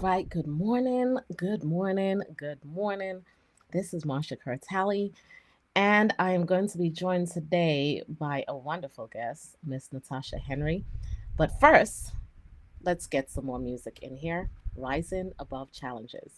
right, good morning, good morning, good morning. This is Marsha Curtali, and I am going to be joined today by a wonderful guest, Miss Natasha Henry. But first, let's get some more music in here. Rising Above Challenges.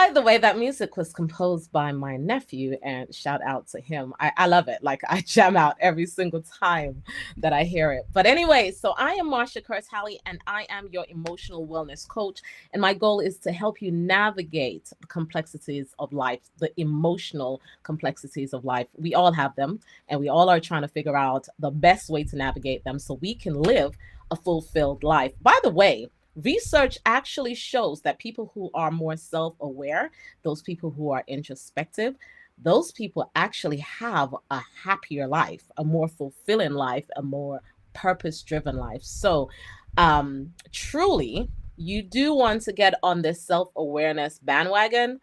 By the way, that music was composed by my nephew, and shout out to him. I love it. Like, I jam out every single time that I hear it. But anyway, so I am Marsha Kurtali, and I am your emotional wellness coach. And my goal is to help you navigate the complexities of life, the emotional complexities of life. We all have them, and we all are trying to figure out the best way to navigate them so we can live a fulfilled life. By the way, research actually shows that people who are more self aware, those people who are introspective, those people actually have a happier life, a more fulfilling life, a more purpose driven life. So, truly, you do want to get on this self awareness bandwagon.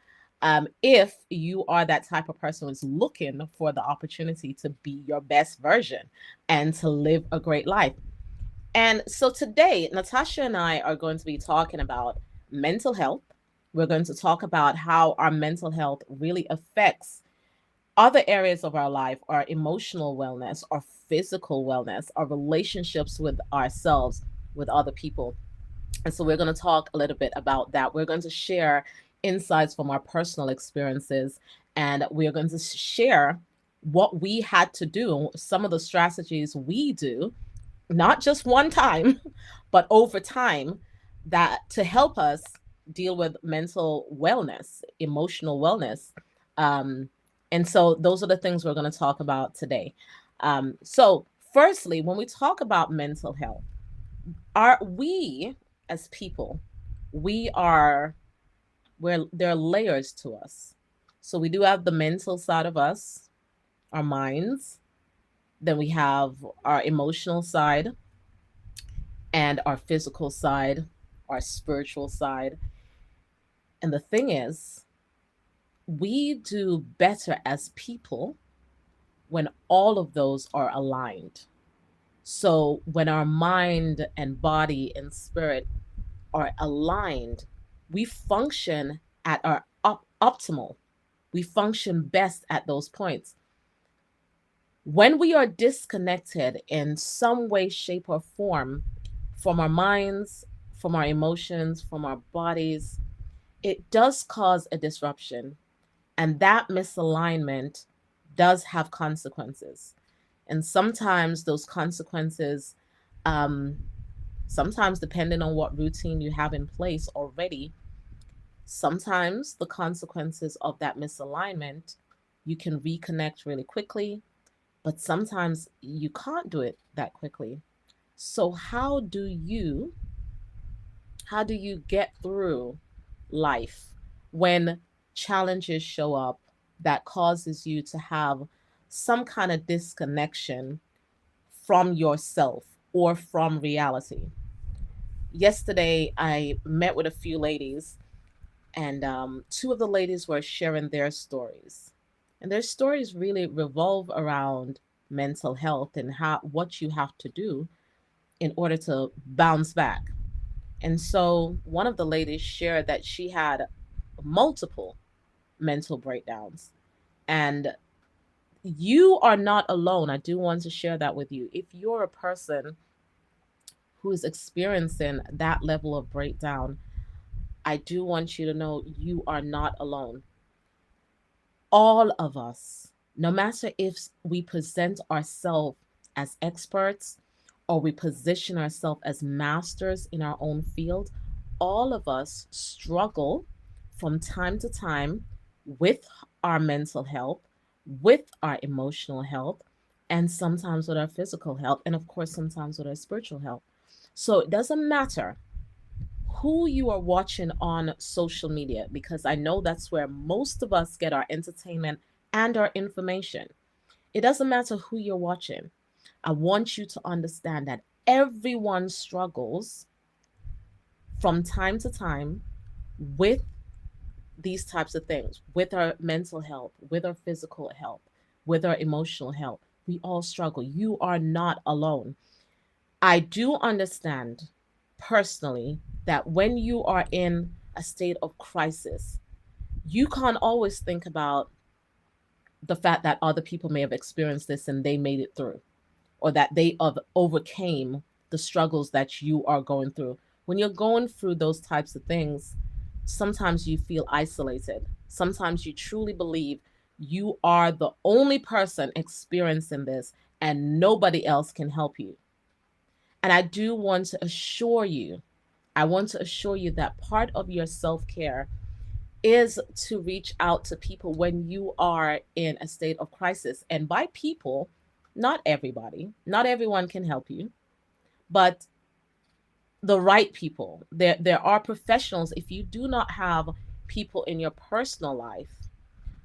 If you are that type of person who's looking for the opportunity to be your best version and to live a great life. And so today, Natasha and I are going to be talking about mental health. We're going to talk about how our mental health really affects other areas of our life, our emotional wellness, our physical wellness, our relationships with ourselves, with other people. And so we're going to talk a little bit about that. We're going to share insights from our personal experiences, and we're going to share what we had to do, some of the strategies we do not just one time, but over time, that to help us deal with mental wellness, emotional wellness. Um, and so those are the things we're going to talk about today. So, firstly, when we talk about mental health, are we as people, we are where there are layers to us. So we do have the mental side of us, our minds, then we have our emotional side, and our physical side, our spiritual side. And the thing is, we do better as people when all of those are aligned. So when our mind and body and spirit are aligned, we function at our optimal. We function best at those points. When we are disconnected in some way, shape, or form from our minds, from our emotions, from our bodies, it does cause a disruption. And that misalignment does have consequences. And sometimes those consequences, um, sometimes depending on what routine you have in place already, sometimes the consequences of that misalignment, you can reconnect really quickly, but sometimes you can't do it that quickly. So how do you get through life when challenges show up that causes you to have some kind of disconnection from yourself or from reality? Yesterday, I met with a few ladies, and two of the ladies were sharing their stories. And their stories really revolve around mental health and how what you have to do in order to bounce back. And so one of the ladies shared that she had multiple mental breakdowns. And you are not alone. I do want to share that with you. If you're a person who is experiencing that level of breakdown, I do want you to know you are not alone. All of us, no matter if we present ourselves as experts or we position ourselves as masters in our own field, all of us struggle from time to time with our mental health, with our emotional health, and sometimes with our physical health, and of course, sometimes with our spiritual health. So it doesn't matter who you are watching on social media, because I know that's where most of us get our entertainment and our information. It doesn't matter who you're watching. I want you to understand that everyone struggles from time to time with these types of things, with our mental health, with our physical health, with our emotional health. We all struggle. You are not alone. I do understand personally that when you are in a state of crisis, you can't always think about the fact that other people may have experienced this and they made it through, or that they overcame the struggles that you are going through. When you're going through those types of things, sometimes you feel isolated. Sometimes you truly believe you are the only person experiencing this and nobody else can help you. And I want to assure you that part of your self care is to reach out to people when you are in a state of crisis. And by people, not everybody, not everyone can help you, but the right people. There are professionals. If you do not have people in your personal life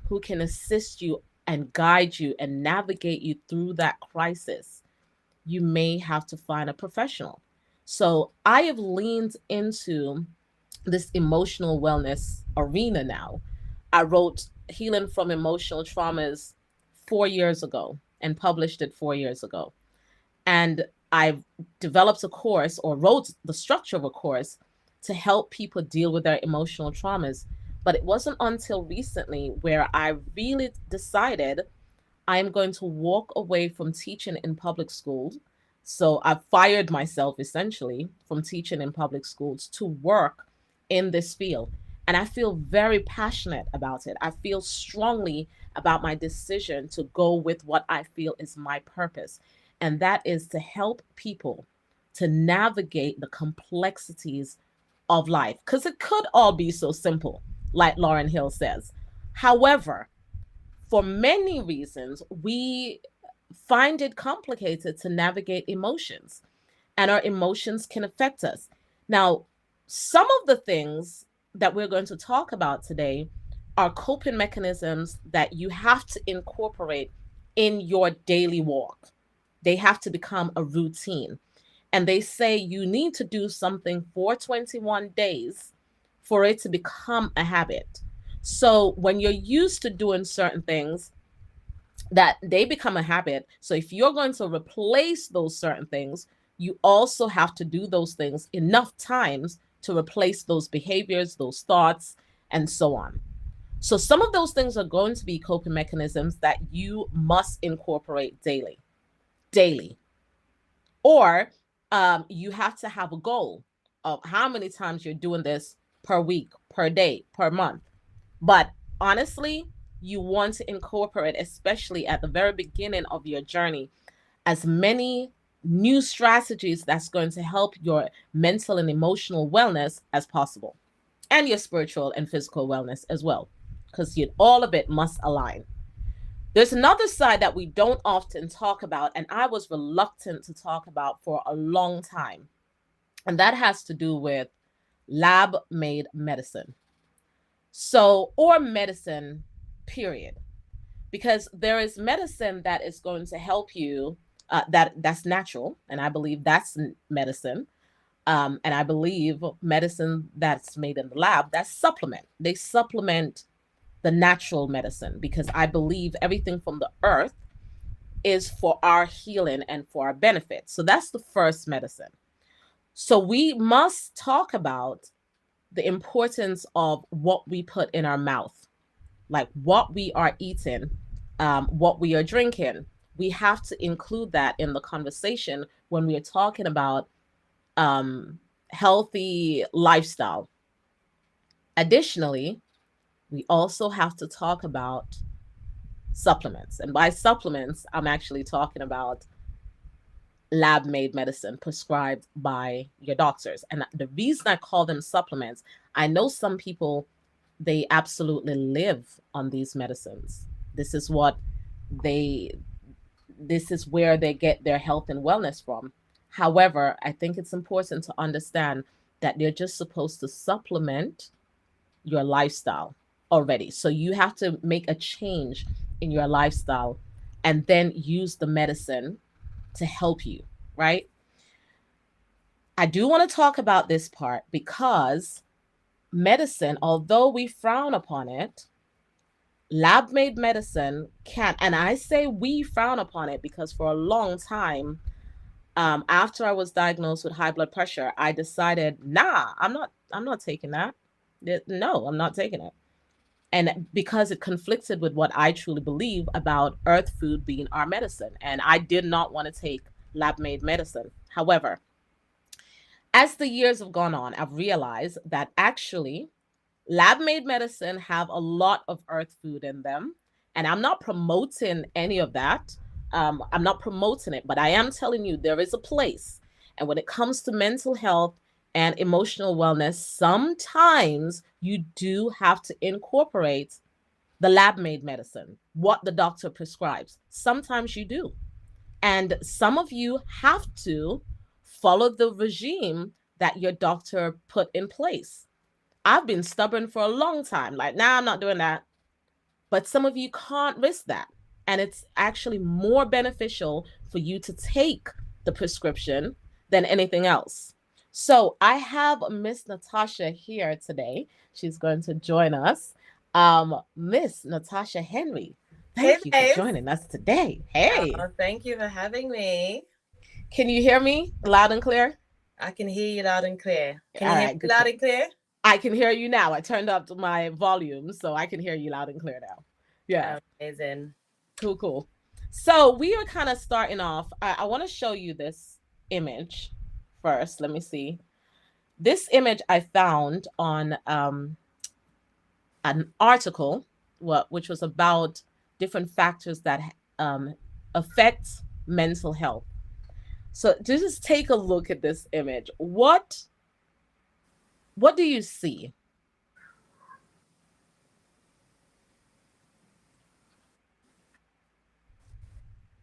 who can assist you and guide you and navigate you through that crisis, you may have to find a professional. So I have leaned into this emotional wellness arena now. I wrote Healing from Emotional Traumas 4 years ago and published it 4 years ago. And I developed a course, or wrote the structure of a course, to help people deal with their emotional traumas. But it wasn't until recently where I really decided I am going to walk away from teaching in public schools. So I've fired myself essentially from teaching in public schools to work in this field. And I feel very passionate about it. I feel strongly about my decision to go with what I feel is my purpose. And that is to help people to navigate the complexities of life. Because it could all be so simple, like Lauren Hill says. However, for many reasons, we find it complicated to navigate emotions, and our emotions can affect us. Now, some of the things that we're going to talk about today are coping mechanisms that you have to incorporate in your daily walk. They have to become a routine. And they say you need to do something for 21 days for it to become a habit. So when you're used to doing certain things, that they become a habit. So if you're going to replace those certain things, you also have to do those things enough times to replace those behaviors, those thoughts, and so on. So some of those things are going to be coping mechanisms that you must incorporate daily. Daily. Or you have to have a goal of how many times you're doing this per week, per day, per month. But honestly, you want to incorporate, especially at the very beginning of your journey, as many new strategies that's going to help your mental and emotional wellness as possible, and your spiritual and physical wellness as well, because all of it must align. There's another side that we don't often talk about, and I was reluctant to talk about for a long time, and that has to do with lab made medicine. So, or medicine, period. Because there is medicine that is going to help you, that's natural, and I believe that's medicine. And I believe medicine that's made in the lab, that's supplement. They supplement the natural medicine, because I believe everything from the earth is for our healing and for our benefit. So that's the first medicine. So we must talk about the importance of what we put in our mouth, like what we are eating, what we are drinking. We have to include that in the conversation when we are talking about um, healthy lifestyle. Additionally, we also have to talk about supplements. And by supplements, I'm actually talking about lab made medicine prescribed by your doctors. And the reason I call them supplements, I know some people, they absolutely live on these medicines. This is what they, this is where they get their health and wellness from. However, I think it's important to understand that they're just supposed to supplement your lifestyle already. So you have to make a change in your lifestyle and then use the medicine to help you, right? I do want to talk about this part because medicine, although we frown upon it, lab made medicine can, and I say we frown upon it because for a long time, after I was diagnosed with high blood pressure, I decided, nah, I'm not taking that. No, I'm not taking it. And because it conflicted with what I truly believe about earth food being our medicine. And I did not want to take lab made medicine. However, as the years have gone on, I've realized that actually lab made medicine have a lot of earth food in them. And I'm not promoting any of that. I'm not promoting it, but I am telling you there is a place. And when it comes to mental health and emotional wellness, sometimes you do have to incorporate the lab made medicine, what the doctor prescribes. Sometimes you do. And some of you have to follow the regime that your doctor put in place. I've been stubborn for a long time. Like, nah, I'm not doing that. But some of you can't risk that. And it's actually more beneficial for you to take the prescription than anything else. So I have Miss Natasha here today. She's going to join us. Miss Natasha Henry, Hey, thank you for babes. joining us today. Hey, Thank you for having me. can you hear me loud and clear? I can hear you loud and clear. Can All you hear right, me good. loud and clear? I can hear you now. I turned up my volume so I can hear you loud and clear now. Yeah. Amazing. Cool, cool. So we are kind of starting off. I want to show you this image first. Let me see. This image I found on an article, which was about different factors that um, affect mental health. So just take a look at this image. What do you see?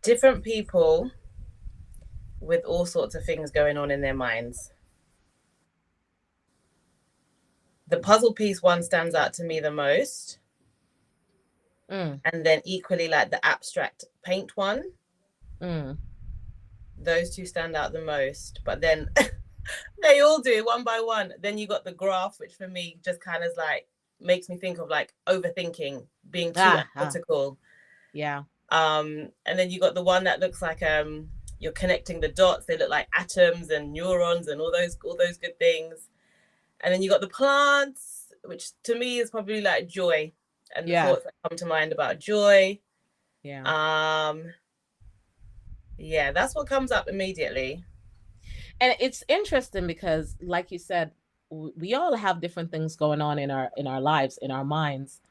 Different people with all sorts of things going on in their minds. The puzzle piece one stands out to me the most. Mm, And then equally, like the abstract paint one, mm. those two stand out the most. But then they all do one by one. Then you got the graph, which for me just kind of like makes me think of like overthinking, being too Ah, analytical. yeah, And then you got the one that looks like you're connecting the dots. They look like atoms and neurons and all those good things. And then you got the plants, which to me is probably like joy and the yeah, thoughts that come to mind about joy. yeah. Um, yeah, that's what comes up immediately. And it's interesting because like you said, we all have different things going on in our lives, in our minds,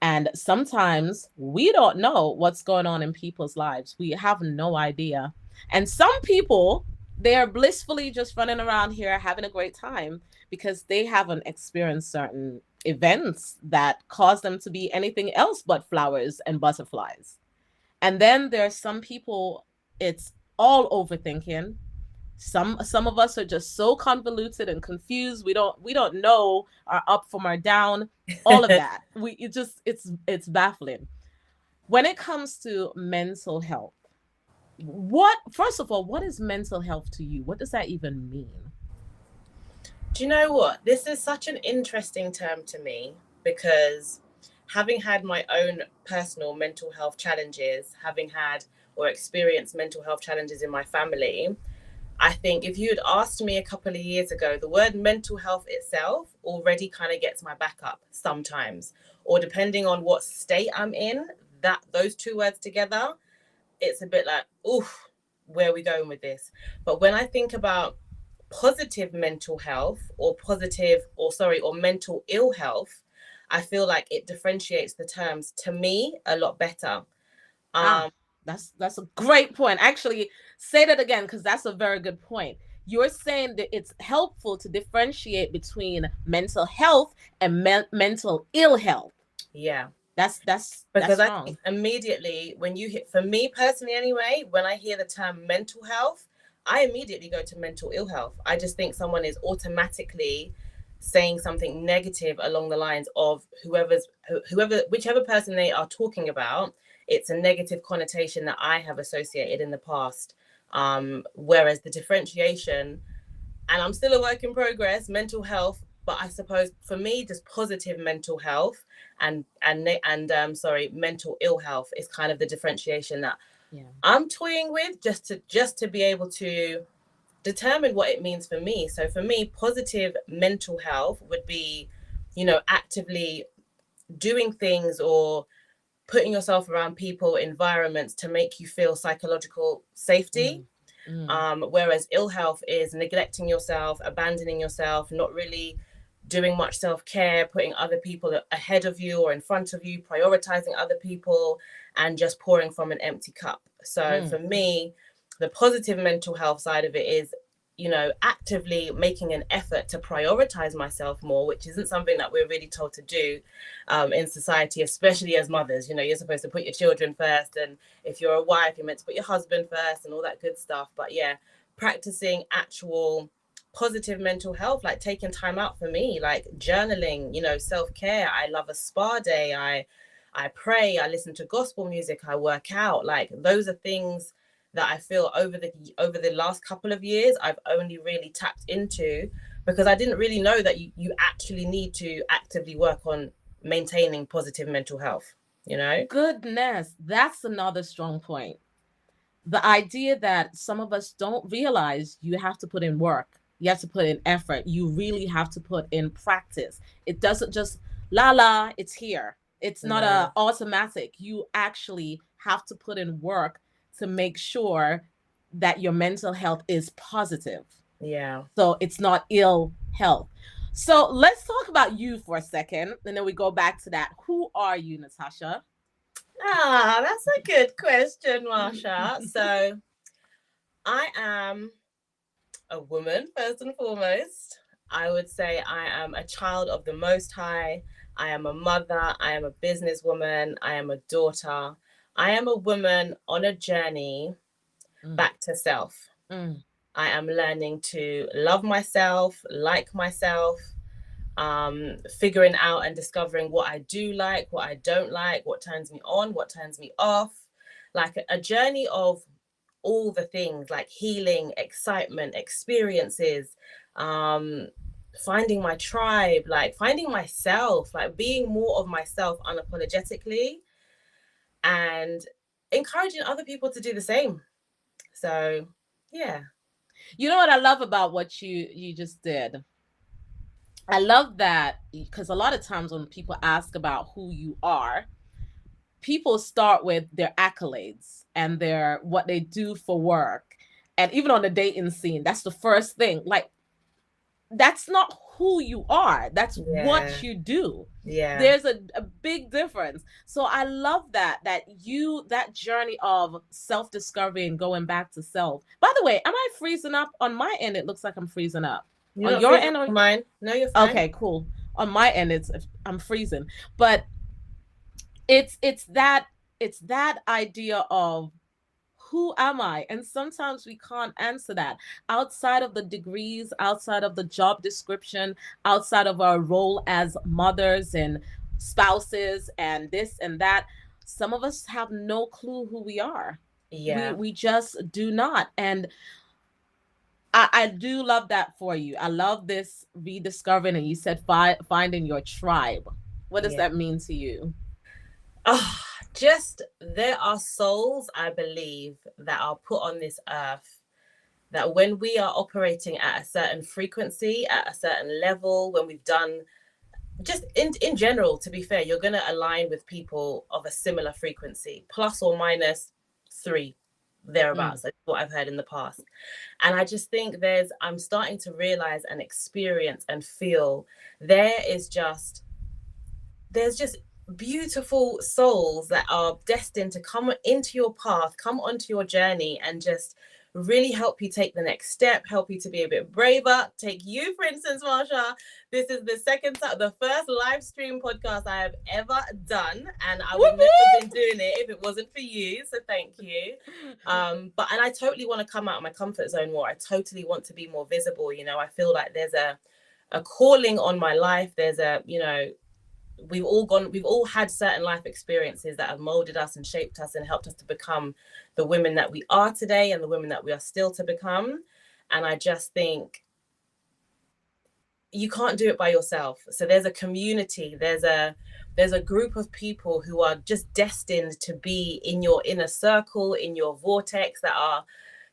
and sometimes we don't know what's going on in people's lives. We have no idea. And some people, they are blissfully just running around here having a great time because they haven't experienced certain events that cause them to be anything else but flowers and butterflies. And then there are some people, it's all overthinking. Some of us are just so convoluted and confused. We don't know our up from our down, all of that. We it just it's baffling. When it comes to mental health, what first of all, what is mental health to you? What does that even mean? Do you know what? This is such an interesting term to me because having had my own personal mental health challenges, having had or experienced mental health challenges in my family, I think if you had asked me a couple of years ago, the word mental health itself already kind of gets my back up sometimes. Or depending on what state I'm in, that those two words together, it's a bit like, oof, where are we going with this? But when I think about positive mental health or or mental ill health, I feel like it differentiates the terms to me a lot better. Ah, Um, that's a great point. Actually, say that again because that's a very good point. You're saying that it's helpful to differentiate between mental health and mental ill health. yeah. That's Because I strong. think immediately when you hit, for me personally anyway, when I hear the term mental health, I immediately go to mental ill health. I just think someone is automatically saying something negative along the lines of whichever person they are talking about. It's a negative connotation that I have associated in the past. Whereas the differentiation, and I'm still a work in progress, mental health, but I suppose for me, just positive mental health and mental ill health is kind of the differentiation that Yeah. I'm toying with, just to be able to determine what it means for me. So for me, positive mental health would be, actively doing things or putting yourself around people, environments to make you feel psychological safety. Mm, mm, Whereas ill health is neglecting yourself, abandoning yourself, not really doing much self care, putting other people ahead of you or in front of you, prioritizing other people, and just pouring from an empty cup. So mm. for me, the positive mental health side of it is, actively making an effort to prioritize myself more, which isn't something that we're really told to do in society, especially as mothers. You're supposed to put your children first, and if you're a wife, you're meant to put your husband first and all that good stuff. But yeah, practicing actual positive mental health, like taking time out for me, like journaling, self-care. I love a spa day. I pray, I listen to gospel music, I work out. Like those are things that I feel over the last couple of years I've only really tapped into, because I didn't really know that you actually need to actively work on maintaining positive mental health. Goodness, that's another strong point. The idea that some of us don't realize you have to put in work, you have to put in effort, you really have to put in practice. It doesn't just la la, it's here. It's not a No. automatic. You actually have to put in work to make sure that your mental health is positive. Yeah. So it's not ill health. So let's talk about you for a second, and then we go back to that. Who are you, Natasha? That's a good question, Marsha. So I am a woman, first and foremost. I would say I am a child of the Most High. I am a mother. I am a businesswoman. I am a daughter. I am a woman on a journey Mm, back to self. mm, I am learning to love myself, like myself, figuring out and discovering what I do like, what I don't like, what turns me on, what turns me off. Like a journey of all the things, like healing, excitement, experiences, um, finding my tribe, like finding myself, like being more of myself unapologetically, and encouraging other people to do the same. So, yeah. You know what I love about what you just did? I love that because a lot of times when people ask about who you are, people start with their accolades and their what they do for work. And even on the dating scene, that's the first thing. Like that's not who you are. That's what Yeah. you do. Yeah. There's a big difference. So I love that journey of self-discovery and going back to self. By the way, am I freezing up? On my end, it looks like I'm freezing up. You're On not your freezing end, or on mine. No, you're fine. okay, cool. On my end, I'm freezing. But it's that idea of who am I? And sometimes we can't answer that outside of the degrees, outside of the job description, outside of our role as mothers and spouses and this and that. Some of us have no clue who we are. We Yeah. we just do not. And I do love that for you. I love this rediscovering, and you said finding your tribe. What does Yeah. that mean to you? Oh, just there are souls, I believe, that are put on this earth that when we are operating at a certain frequency, at a certain level, when we've done just in general, to be fair, you're going to align with people of a similar frequency, plus or minus three. thereabouts. That's what I've heard in the past. And I just think I'm starting to realize and experience and feel there's just beautiful souls that are destined to come into your path, come onto your journey, and just really help you take the next step, help you to be a bit braver. Take you, for instance, Marsha. This is the first live stream podcast I have ever done, and I would never have been doing it if it wasn't for you. So thank you. And I totally want to come out of my comfort zone more. I totally want to be more visible. You know, I feel like there's a calling on my life. There's we've all had certain life experiences that have molded us and shaped us and helped us to become the women that we are today and the women that we are still to become. And I just think you can't do it by yourself. So there's a community, there's a group of people who are just destined to be in your inner circle, in your vortex, that are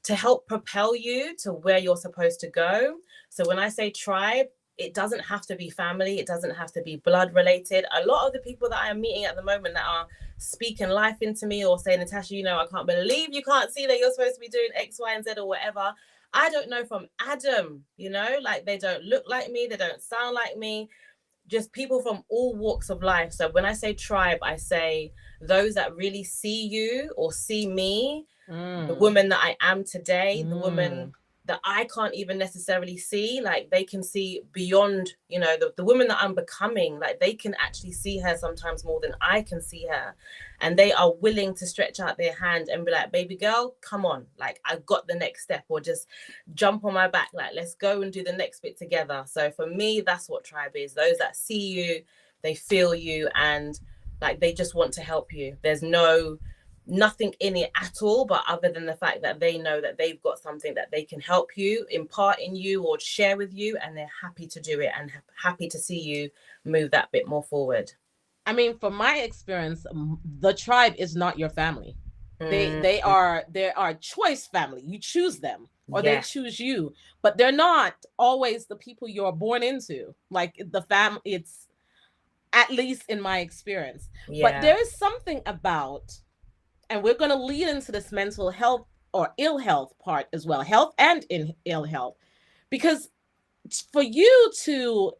to help propel you to where you're supposed to go. So when I say tribe, it doesn't have to be family. It doesn't have to be blood related. A lot of the people that I am meeting at the moment that are speaking life into me or saying, Natasha, you know, I can't believe you can't see that you're supposed to be doing X, Y, and Z or whatever. I don't know from Adam, you know, like they don't look like me. They don't sound like me. Just people from all walks of life. So when I say tribe, I say those that really see you or see me, the woman that I am today, the woman that I can't even necessarily see, like they can see beyond, you know, the woman that I'm becoming, like they can actually see her sometimes more than I can see her. And they are willing to stretch out their hand and be like, baby girl, come on, like I've got the next step, or just jump on my back, like let's go and do the next bit together. So for me, that's what tribe is. Those that see you, they feel you, and like they just want to help you. There's nothing in it at all, but other than the fact that they know that they've got something that they can help you, impart in you, or share with you, and they're happy to do it and happy to see you move that bit more forward. I mean, from my experience, the tribe is not your family. They are choice family. You choose them or they choose you, but they're not always the people you're born into. Like the family, it's at least in my experience. But there is something about, and we're going to lead into this mental health or ill health part as well, health and in ill health, because for you to,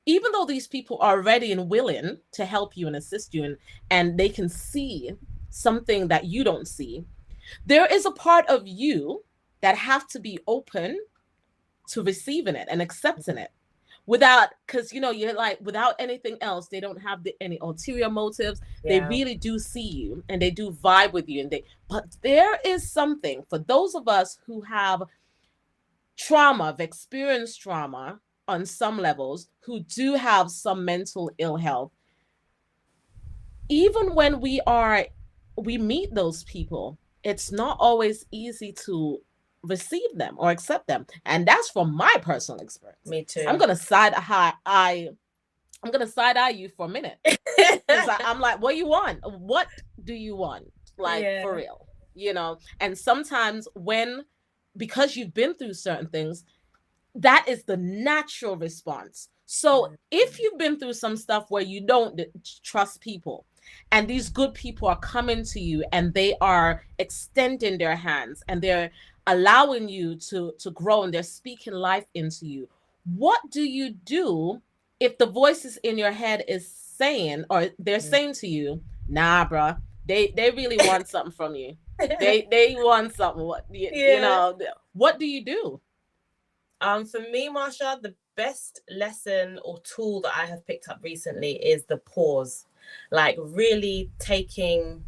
even though these people are ready and willing to help you and assist you, and they can see something that you don't see, there is a part of you that have to be open to receiving it and accepting it without, because you know, you're like, without anything else, they don't have any ulterior motives. They really do see you and they do vibe with you, but there is something for those of us who have trauma, have experienced trauma on some levels, who do have some mental ill health. Even when we meet those people, it's not always easy to receive them or accept them. And that's from my personal experience. Me too. I'm gonna side eye you for a minute. I'm like, what do you want? What do you want? Like, for real, you know? And sometimes because you've been through certain things, that is the natural response. So if you've been through some stuff where you don't trust people, and these good people are coming to you and they are extending their hands and they're allowing you to grow and they're speaking life into you, what do you do if the voices in your head is saying, or they're saying to you, nah, bruh, they really want something from you. They want something. You know, what do you do? For me, Marsha, the best lesson or tool that I have picked up recently is the pause. Like really taking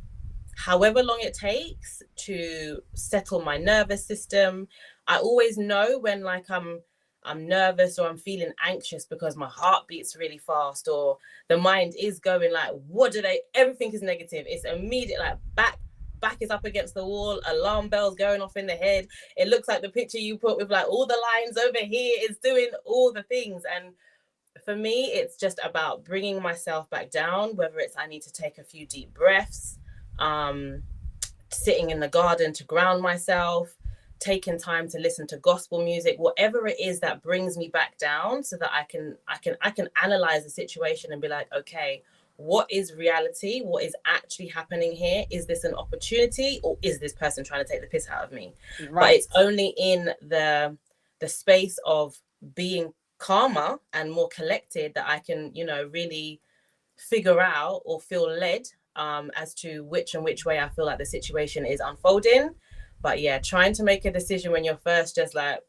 however long it takes to settle my nervous system. I always know when like I'm nervous or I'm feeling anxious because my heart beats really fast, or the mind is going like, everything is negative. It's immediate, like back is up against the wall, alarm bells going off in the head. It looks like the picture you put with like all the lines over here is doing all the things. And for me, it's just about bringing myself back down, whether it's I need to take a few deep breaths, sitting in the garden to ground myself, taking time to listen to gospel music, whatever it is that brings me back down, so that I can analyze the situation and be like, okay, what is reality? What is actually happening here? Is this an opportunity, or is this person trying to take the piss out of me? But Right. it's only in the space of being calmer and more collected that I can, really figure out or feel led as to which way I feel like the situation is unfolding. But yeah, trying to make a decision when you're first just like,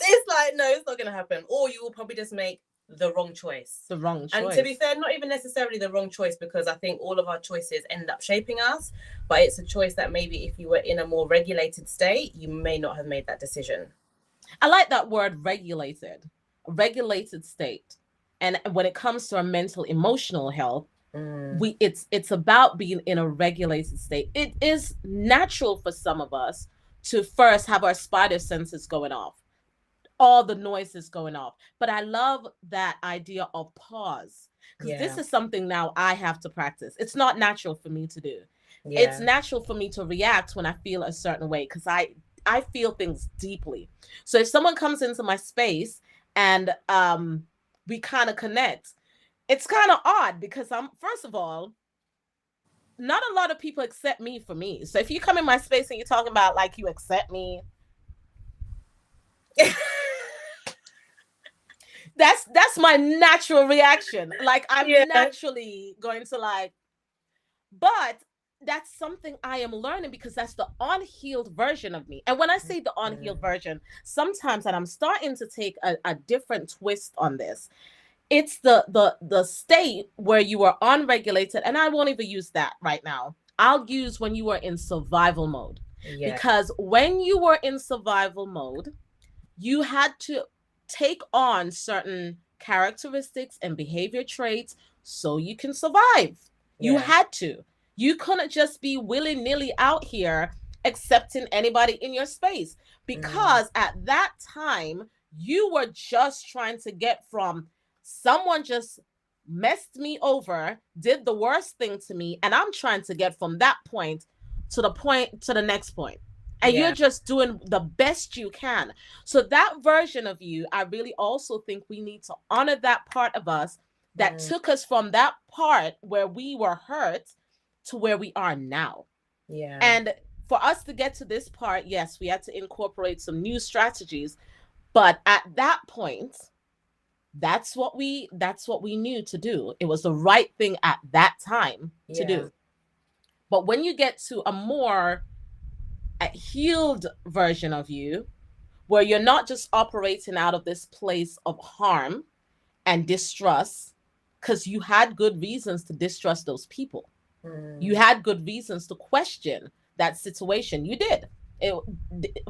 it's like, no, it's not going to happen. Or you will probably just make the wrong choice. The wrong And to be choice. fair, not even necessarily the wrong choice, because I think all of our choices end up shaping us. But it's a choice that maybe if you were in a more regulated state, you may not have made that decision. I like that word, regulated, regulated state. And when it comes to our mental emotional health, it's about being in a regulated state. It is natural for some of us to first have our spider senses going off, all the noises going off. But I love that idea of pause, because this Yeah. is something now I have to practice. It's not natural for me to do. It's Yeah. natural for me to react when I feel a certain way, because I feel things deeply. So if someone comes into my space and we kind of connect, it's kind of odd, because I'm, first of all, not a lot of people accept me for me. So if you come in my space and you're talking about like you accept me, that's my natural reaction. Like I'm Yeah. naturally going to like, but that's something I am learning, because that's the unhealed version of me. And when I say the unhealed version, sometimes, and I'm starting to take a different twist on this, it's the state where you are unregulated, and I won't even use that right now. I'll use when you are in survival mode. Yeah. Because when you were in survival mode, you had to take on certain characteristics and behavior traits so you can survive. You Yeah. had to. You couldn't just be willy-nilly out here accepting anybody in your space, because at that time you were just trying to get from someone just messed me over, did the worst thing to me, and I'm trying to get from that point to the next point. And you're Yeah. just doing the best you can. So that version of you, I really also think we need to honor that part of us that took us from that part where we were hurt to where we are now. Yeah. And for us to get to this part, yes, we had to incorporate some new strategies. But at that point, that's what we knew to do. It was the right thing at that time to do. But when you get to a more healed version of you, where you're not just operating out of this place of harm and distrust, because you had good reasons to distrust those people. You had good reasons to question that situation. You did.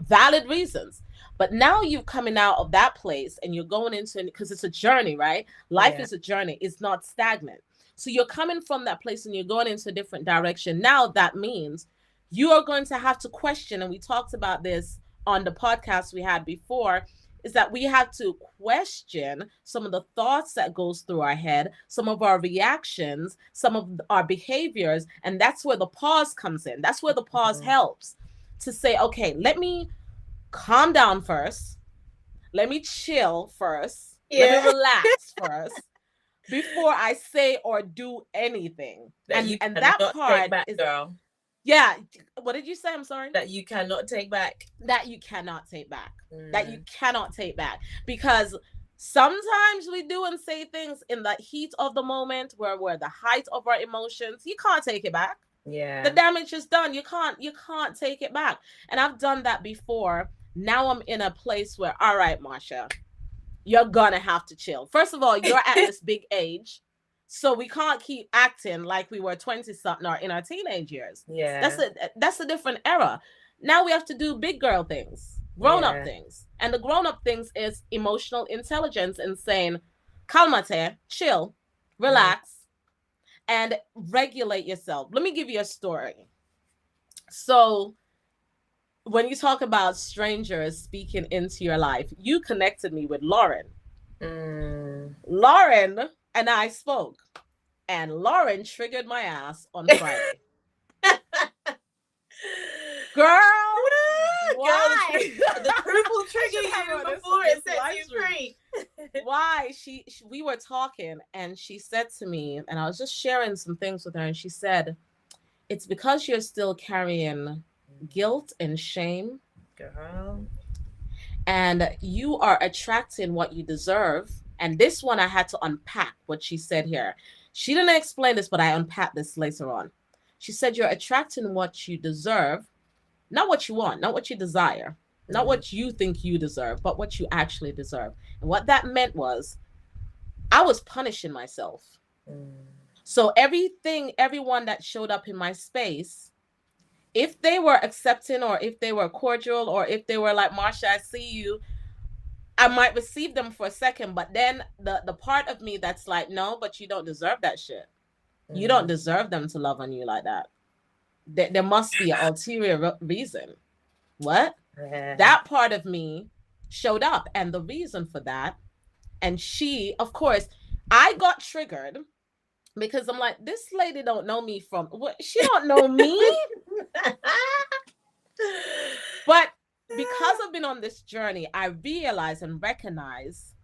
Valid reasons. But now you're coming out of that place and you're going into, because it's a journey, right? Life is a journey. It's not stagnant. So you're coming from that place and you're going into a different direction. Now that means you are going to have to question, and we talked about this on the podcast we had before, is that we have to question some of the thoughts that goes through our head, some of our reactions, some of our behaviors. And that's where the pause comes in. That's where the pause helps to say, okay, let me calm down first. Let me chill first. Let me relax first before I say or do anything. And that part back, is, girl. Yeah. What did you say? I'm sorry. That you cannot take back. That you cannot take back. That you cannot take back. Because sometimes we do and say things in the heat of the moment, where we're the height of our emotions. You can't take it back. Yeah. The damage is done. You can't take it back. And I've done that before. Now I'm in a place where, all right, Marsha, you're gonna have to chill. First of all, you're at this big age, so we can't keep acting like we were 20 something or in our teenage years. Yeah. That's a different era. Now we have to do big girl things, grown up things. And the grown up things is emotional intelligence and saying, calmate, chill, relax, and regulate yourself. Let me give you a story. So when you talk about strangers speaking into your life, you connected me with Lauren. Lauren and I spoke, and Lauren triggered my ass on Friday. Girl, why? The truth will trigger you before it sets you free. why we were talking and she said to me, and I was just sharing some things with her, and she said, it's because you're still carrying guilt and shame, Girl. and you are attracting what you deserve. And this one I had to unpack what she said here. She didn't explain this, but I unpacked this later on. She said you're attracting what you deserve, not what you want, not what you desire, not Mm. what you think you deserve, but what you actually deserve. And what that meant was I was punishing myself. Mm. So everyone that showed up in my space, if they were accepting or if they were cordial or if they were like, Marsha, I see you, I might receive them for a second, but then the part of me that's like, no, but you don't deserve that shit. You don't Mm. deserve them to love on you like that. There must be an ulterior reason. What? Yeah. That part of me showed up, and the reason for that, and she, of course, I got triggered because I'm like, this lady don't know me from what? She don't know me. But because I've been on this journey, I realize and recognize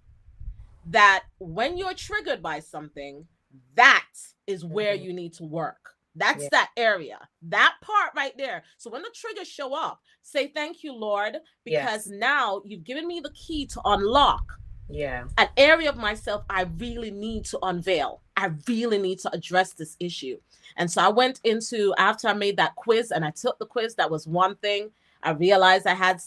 that when you're triggered by something, that is where Mhm. you need to work. That's Yeah. that area, that part right there. So when the triggers show up, say, thank you, Lord, because Yes. now you've given me the key to unlock Yeah. an area of myself I really need to unveil. I really need to address this issue. And so I went into, after I made that quiz and I took the quiz, that was one thing. I realized I had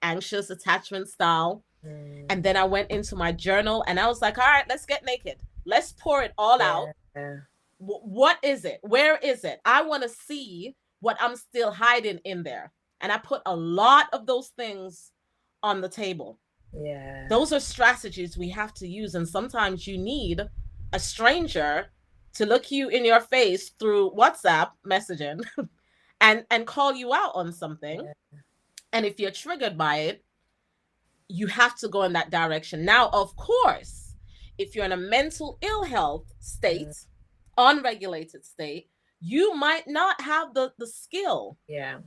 anxious attachment style. And Mm. then I went into my journal and I was like, all right, let's get naked. Let's pour it all out. Yeah. What is it? Where is it? I want to see what I'm still hiding in there. And I put a lot of those things on the table. Yeah. Those are strategies we have to use. And sometimes you need a stranger to look you in your face through WhatsApp messaging and call you out on something. Yeah. And if you're triggered by it, you have to go in that direction. Now, of course, if you're in a mental ill health Mm. state, unregulated state, you might not have the skill Yeah.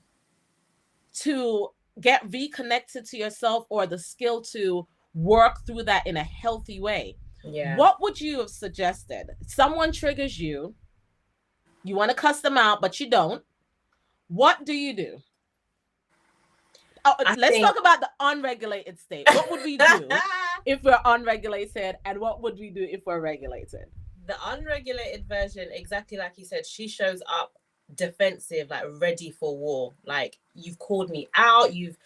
to get reconnected to yourself or the skill to work through that in a healthy way. Yeah. What would you have suggested? Someone triggers you, you want to cuss them out, but you don't. What do you do? Oh, I let's think talk about the unregulated state. What would we do if we're unregulated, and what would we do if we're regulated? the unregulated version, exactly like you said, she shows up defensive, like ready for war. Like, you've called me out, you've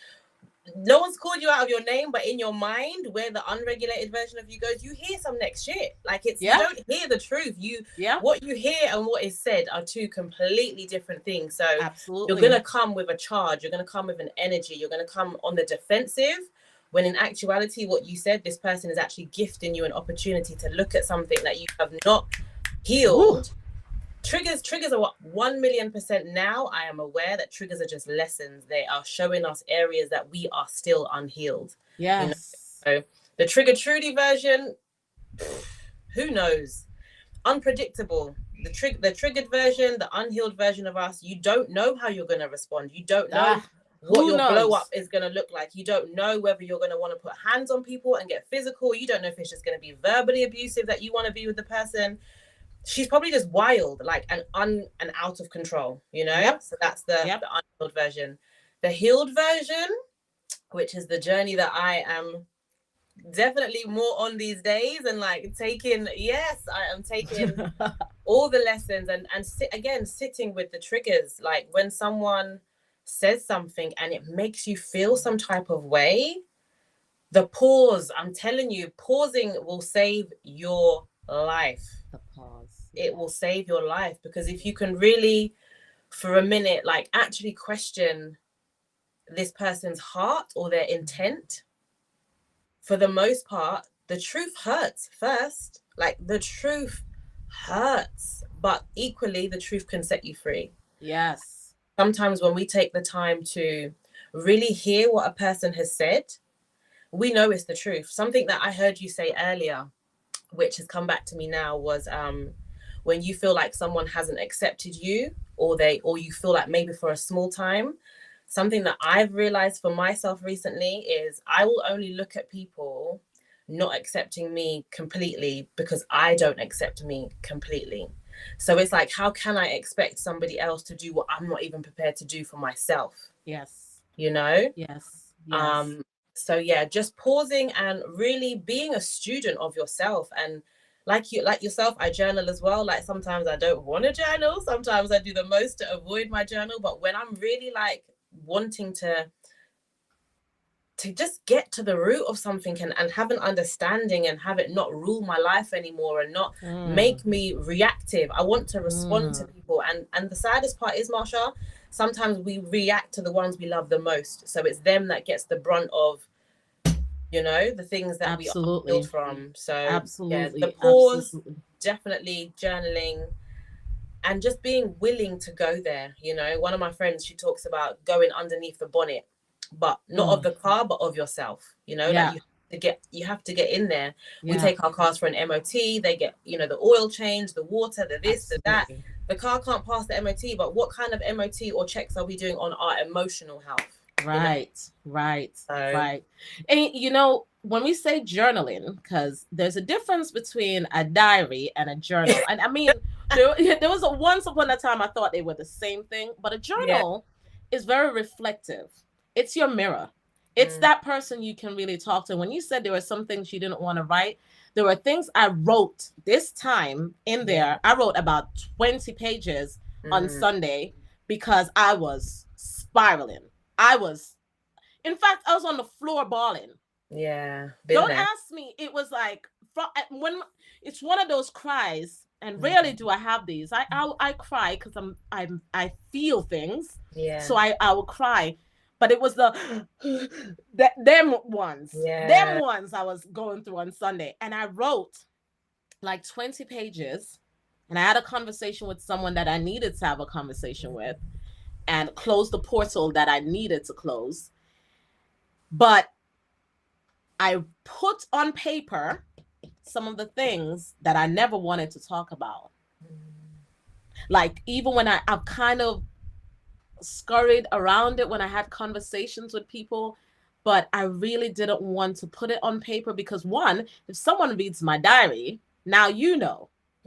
no one's called you out of your name, but in your mind, where the unregulated version of you goes, you hear some next shit. Like, it's you don't hear the truth. Yeah, What you hear and what is said are two completely different things. So absolutely. you're gonna come with a charge, you're gonna come with an energy, you're gonna come on the defensive, when in actuality, what you said, this person is actually gifting you an opportunity to look at something that you have not healed. Ooh. Triggers are what, 1,000,000% now. I am aware that triggers are just lessons. They are showing us areas that we are still unhealed. Yes. You know? So the Trigger Trudy version, who knows? Unpredictable. The triggered version, the unhealed version of us, you don't know how you're going to respond. You don't know what your blow up is going to look like. You don't know whether you're going to want to put hands on people and get physical. You don't know if it's just going to be verbally abusive that you want to be with the person. She's probably just wild, like, and out of control, you know? Yep. So that's the unhealed version. The healed version, which is the journey that I am definitely more on these days, and like taking, yes, I am taking all the lessons and sitting with the triggers. Like, when someone says something and it makes you feel some type of way, the pause, I'm telling you, pausing will save your life. The pause. It will save your life, because if you can really, for a minute, like, actually question this person's heart or their intent, for the most part, the truth hurts first. Like, the truth hurts, but equally, the truth can set you free. Yes. Sometimes when we take the time to really hear what a person has said, we know it's the truth. Something that I heard you say earlier, which has come back to me now, was when you feel like someone hasn't accepted you, or you feel like maybe for a small time, something that I've realized for myself recently is I will only look at people not accepting me completely because I don't accept me completely. So it's like, how can I expect somebody else to do what I'm not even prepared to do for myself? Yes. You know? Yes. Yes. Um, so yeah, just pausing and really being a student of yourself. And like yourself, I journal as well. Like sometimes I don't want to journal. Sometimes I do the most to avoid my journal. But when I'm really like wanting to just get to the root of something and have an understanding and have it not rule my life anymore and not make me reactive. I want to respond to people. And the saddest part is, Marsha, sometimes we react to the ones we love the most. So it's them that gets the brunt of, the things that we are healed Absolutely. from. So yeah, the Absolutely. pause, Absolutely. definitely journaling, and just being willing to go there. One of my friends, she talks about going underneath the bonnet, but not of the car, but of yourself. Like Yeah. you have to get in there. We Yeah. take our cars for an MOT. They get, the oil change, the water, the this, the that. Absolutely. The car can't pass the MOT, but what kind of MOT or checks are we doing on our emotional health? Right. Right. So Right. And when we say journaling, because there's a difference between a diary and a journal. And I mean, there was once upon a time I thought they were the same thing, but a yeah. journal is very reflective. It's your mirror. It's Mm, that person you can really talk to. When you said there were some things you didn't want to write, there were things I wrote this time in yeah. there. I wrote about 20 pages on Mm, Sunday because I was spiraling. I was, in fact, I was on the floor bawling. yeah. Been Don't there. ask me. It was like when it's one of those cries, and rarely Mm, do I have these. I cry because I feel things, yeah. so I will cry. But it was them Yeah. ones I was going through on Sunday, and I wrote like 20 pages, and I had a conversation with someone that I needed to have a conversation with, and closed the portal that I needed to close. But I put on paper some of the things that I never wanted to talk about. Like even when I've kind of scurried around it when I had conversations with people, but I really didn't want to put it on paper because one, if someone reads my diary, now like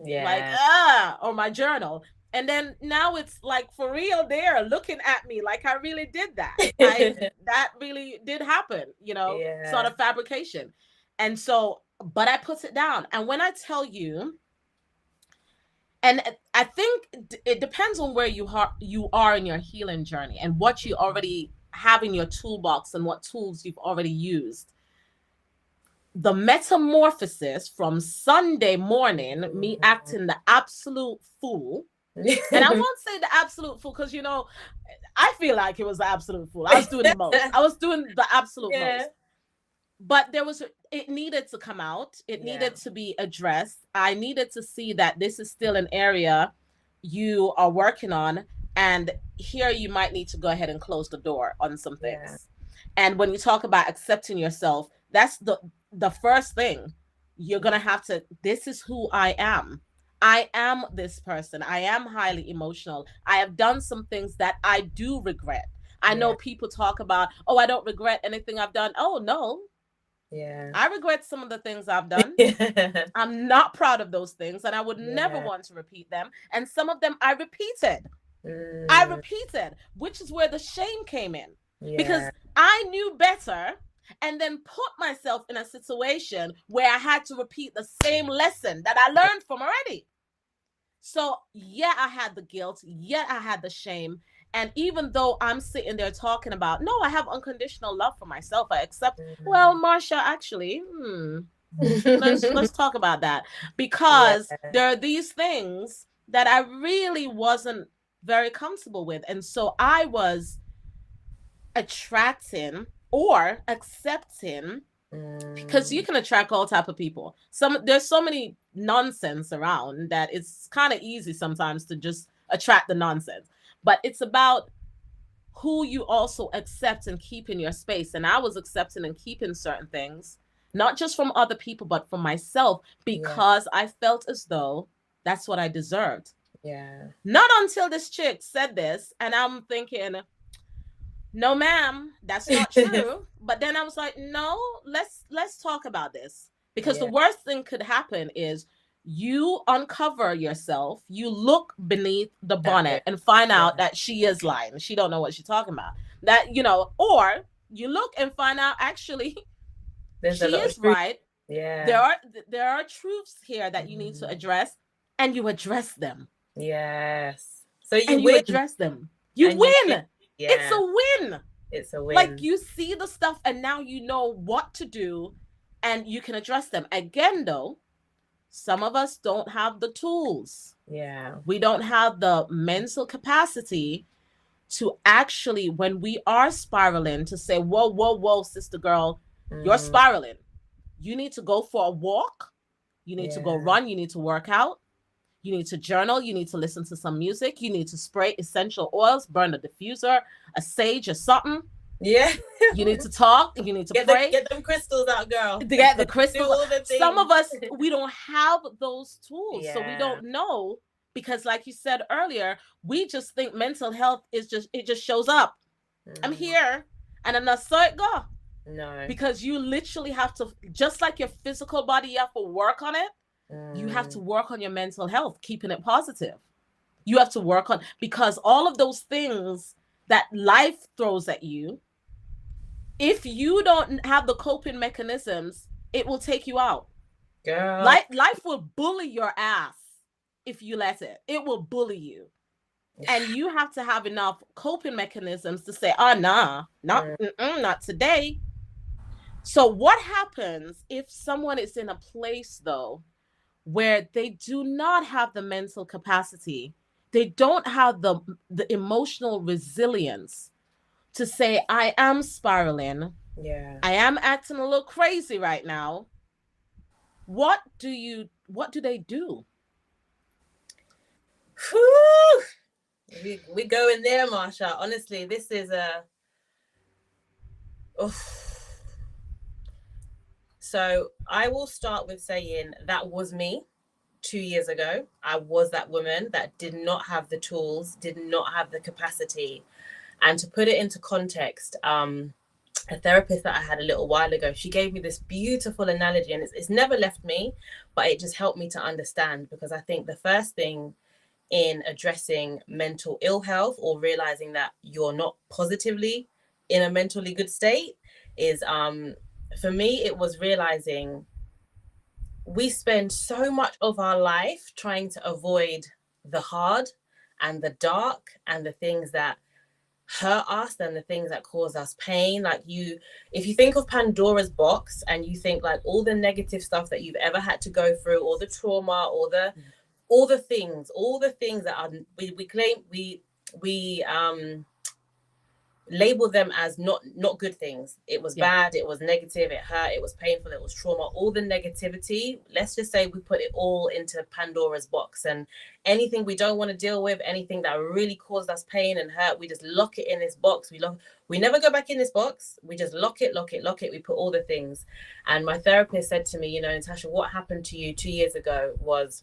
Yeah. or my journal. And then now it's like for real they're looking at me like I really did that. That really did happen, sort Yeah. of fabrication. And so, but I put it down. And when I tell you, and I think it depends on where you are in your healing journey and what you already have in your toolbox and what tools you've already used. The metamorphosis from Sunday morning, me acting the absolute fool, and I won't say the absolute fool because I feel like it was the absolute fool. I was doing the most. I was doing the absolute Yeah. most. But it needed to come out. It Yeah. needed to be addressed. I needed to see that this is still an area you are working on, and here you might need to go ahead and close the door on some Yeah. things. And when you talk about accepting yourself, that's the first thing you're gonna have to. This is who I am. I am this person. I am highly emotional. I have done some things that I do regret. I know Yeah. people talk about, oh, I don't regret anything I've done. Oh no, Yeah. I regret some of the things I've done. Yeah. I'm not proud of those things, and I would never Yeah. want to repeat them. And some of them I repeated. I Mm, repeated, which is where the shame came in yeah. because I knew better and then put myself in a situation where I had to repeat the same lesson that I learned from already. So, yeah, I had the guilt, yet I had the shame. And even though I'm sitting there talking about, no, I have unconditional love for myself, I accept. Well, Mm. Marsha, actually, let's talk about that Yeah. because there are these things that I really wasn't very comfortable with, and so I was attracting or accepting because you Mm, can attract all type of people. There's so many nonsense around that it's kind of easy sometimes to just attract the nonsense. But it's about who you also accept and keep in your space. And I was accepting and keeping certain things, not just from other people, but from myself, yeah. because I felt as though that's what I deserved. Yeah. Not until this chick said this, and I'm thinking, no, ma'am, that's not true. But then I was like, no, let's talk about this. Because the Yeah, worst thing could happen is you uncover yourself, you look beneath the that bonnet bit. and find Yeah, out that she is lying. She don't know what she's talking about. That, or you look and find out actually there's a she lot of is truth. right. Yeah. There are truths here that you need to Mm. address, and you address them. Yes. So you And you win, address them. You and you win. win. It's Yeah, a win. it's a Like, win. you see the stuff and now you know what to do, and you can address them. Again, though, some of us don't have the tools. Yeah. We don't have the mental capacity to actually, when we are spiraling, to say, whoa, whoa, whoa, sister girl, you're Mm, spiraling. You need to go for a walk. You need to go yeah. run. You need to work out. You need to journal. You need to listen to some music. You need to spray essential oils, burn a diffuser, a sage or something. Yeah. You need to talk. You need to Get the pray. get them crystals out, girl. To get the Do crystals. all the Some things. of us, we don't have those tools. So we Yeah. don't know, because like you said earlier, we just think mental health is just, it just shows up. I'm Mm, here and then that's so it go. no. Because you literally have to, just like your physical body, you have to work on it. You have to Mm, work on your mental health, keeping it positive. You have to work on, because all of those things that life throws at you, if you don't have the coping mechanisms, it will take you out. girl. Life will bully your ass if you let it. It will bully you. And you have to have enough coping mechanisms to say, oh, nah, not today. So what happens if someone is in a place, though, where they do not have the mental capacity, they don't have the emotional resilience to say, I am spiraling, Yeah. I am acting a little crazy right now. What do they do? Whew. We go in there, Marsha. Honestly, this is a. Oh. So I will start with saying that was me 2 years ago. I was that woman that did not have the tools, did not have the capacity. And to put it into context, a therapist that I had a little while ago, she gave me this beautiful analogy, and it's never left me, but it just helped me to understand, because I think the first thing in addressing mental ill health, or realizing that you're not positively in a mentally good state, is for me it was realizing we spend so much of our life trying to avoid the hard and the dark and the things that hurt us and the things that cause us pain. Like, if you think of Pandora's box and you think like all the negative stuff that you've ever had to go through, all the trauma, all the things that are, we claim, we label them as not good things. It was Yeah. bad, it was negative, it hurt, it was painful, it was trauma. All the negativity, let's just say we put it all into Pandora's box, and anything we don't want to deal with, anything that really caused us pain and hurt, we just lock it in this box. We never go back in this box. We just lock it. We put all the things. And my therapist said to me, Natasha, what happened to you 2 years ago was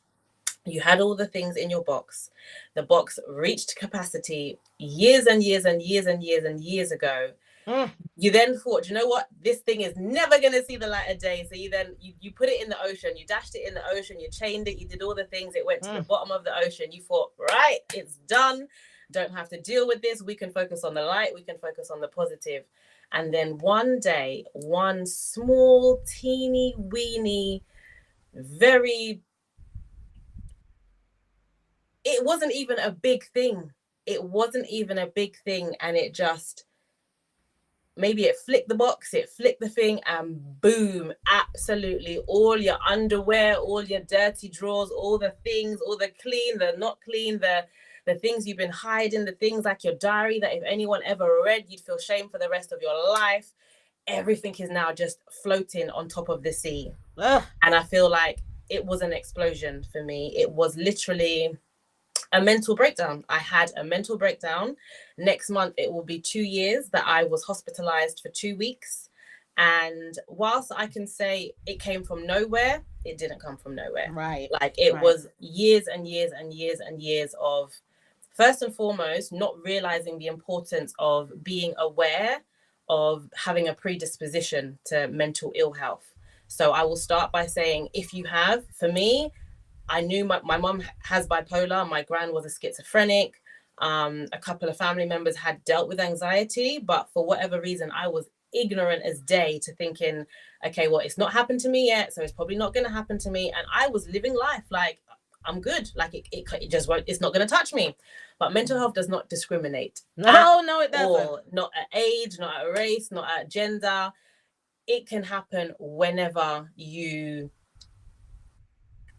you had all the things in your box. The box reached capacity years and years and years and years and years ago. Mm. You then thought, you know what, this thing is never going to see the light of day. So you put it in the ocean, you dashed it in the ocean, you chained it, you did all the things, it went to the bottom of the ocean. You thought, right, it's done, don't have to deal with this, we can focus on the light, we can focus on the positive. And then one day, one small teeny weeny, very, it wasn't even a big thing. It wasn't even a big thing. And it just, maybe it flicked the box, it flicked the thing, and boom, absolutely all your underwear, all your dirty drawers, all the things, all the clean, the not clean, the things you've been hiding, the things like your diary that if anyone ever read, you'd feel shame for the rest of your life. Everything is now just floating on top of the sea. Ugh. And I feel like it was an explosion for me. It was literally a mental breakdown. I had a mental breakdown. Next month, it will be 2 years that I was hospitalized for 2 weeks. And whilst I can say it came from nowhere, it didn't come from nowhere. Right. Like, it Right. was years and years and years and years of, first and foremost, not realizing the importance of being aware of having a predisposition to mental ill health. So I will start by saying, if you have, for me, I knew my mom has bipolar, my gran was a schizophrenic. A couple of family members had dealt with anxiety, but for whatever reason, I was ignorant as day to thinking, okay, well, it's not happened to me yet, so it's probably not going to happen to me. And I was living life like I'm good, like it just won't, it's not going to touch me. But mental health does not discriminate. No, it doesn't. Or not at age, not at race, not at gender. It can happen whenever you.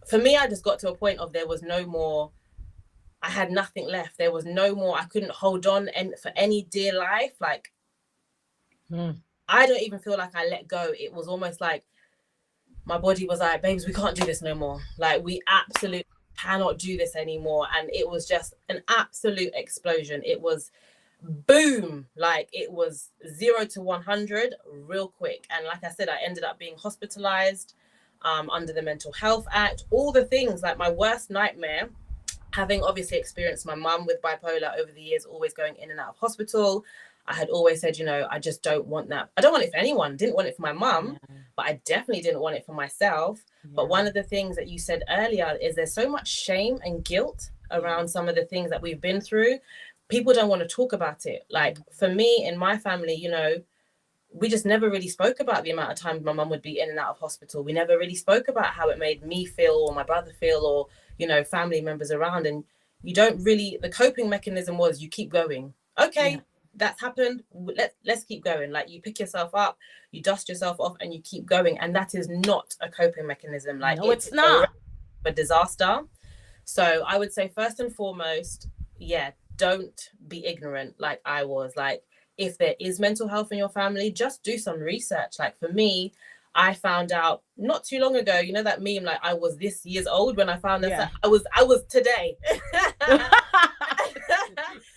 For me, I just got to a point of there was no more. I had nothing left. There was no more. I couldn't hold on and for any dear life. Like, I don't even feel like I let go. It was almost like my body was like, babes, we can't do this no more. Like, we absolutely cannot do this anymore. And it was just an absolute explosion. It was boom, like it was 0 to 100 real quick. And like I said, I ended up being hospitalized under the Mental Health Act, all the things. Like, my worst nightmare, having obviously experienced my mum with bipolar over the years, always going in and out of hospital, I had always said, you know, I just don't want that. I don't want it for anyone. Didn't want it for my mum, but I definitely didn't want it for myself. But one of the things that you said earlier is there's so much shame and guilt around some of the things that we've been through. People don't want to talk about it. Like, for me, in my family, you know, we just never really spoke about the amount of times my mum would be in and out of hospital. We never really spoke about how it made me feel or my brother feel, or, you know, family members around. And you don't really, the coping mechanism was you keep going. Okay, that's happened. Let's keep going. Like, you pick yourself up, you dust yourself off, and you keep going. And that is not a coping mechanism. Like, no, it's not a disaster. So I would say, first and foremost, don't be ignorant like I was. Like, if there is mental health in your family, just do some research. Like, for me, I found out not too long ago, you know, that meme, like, I was this years old when I found this. I was today.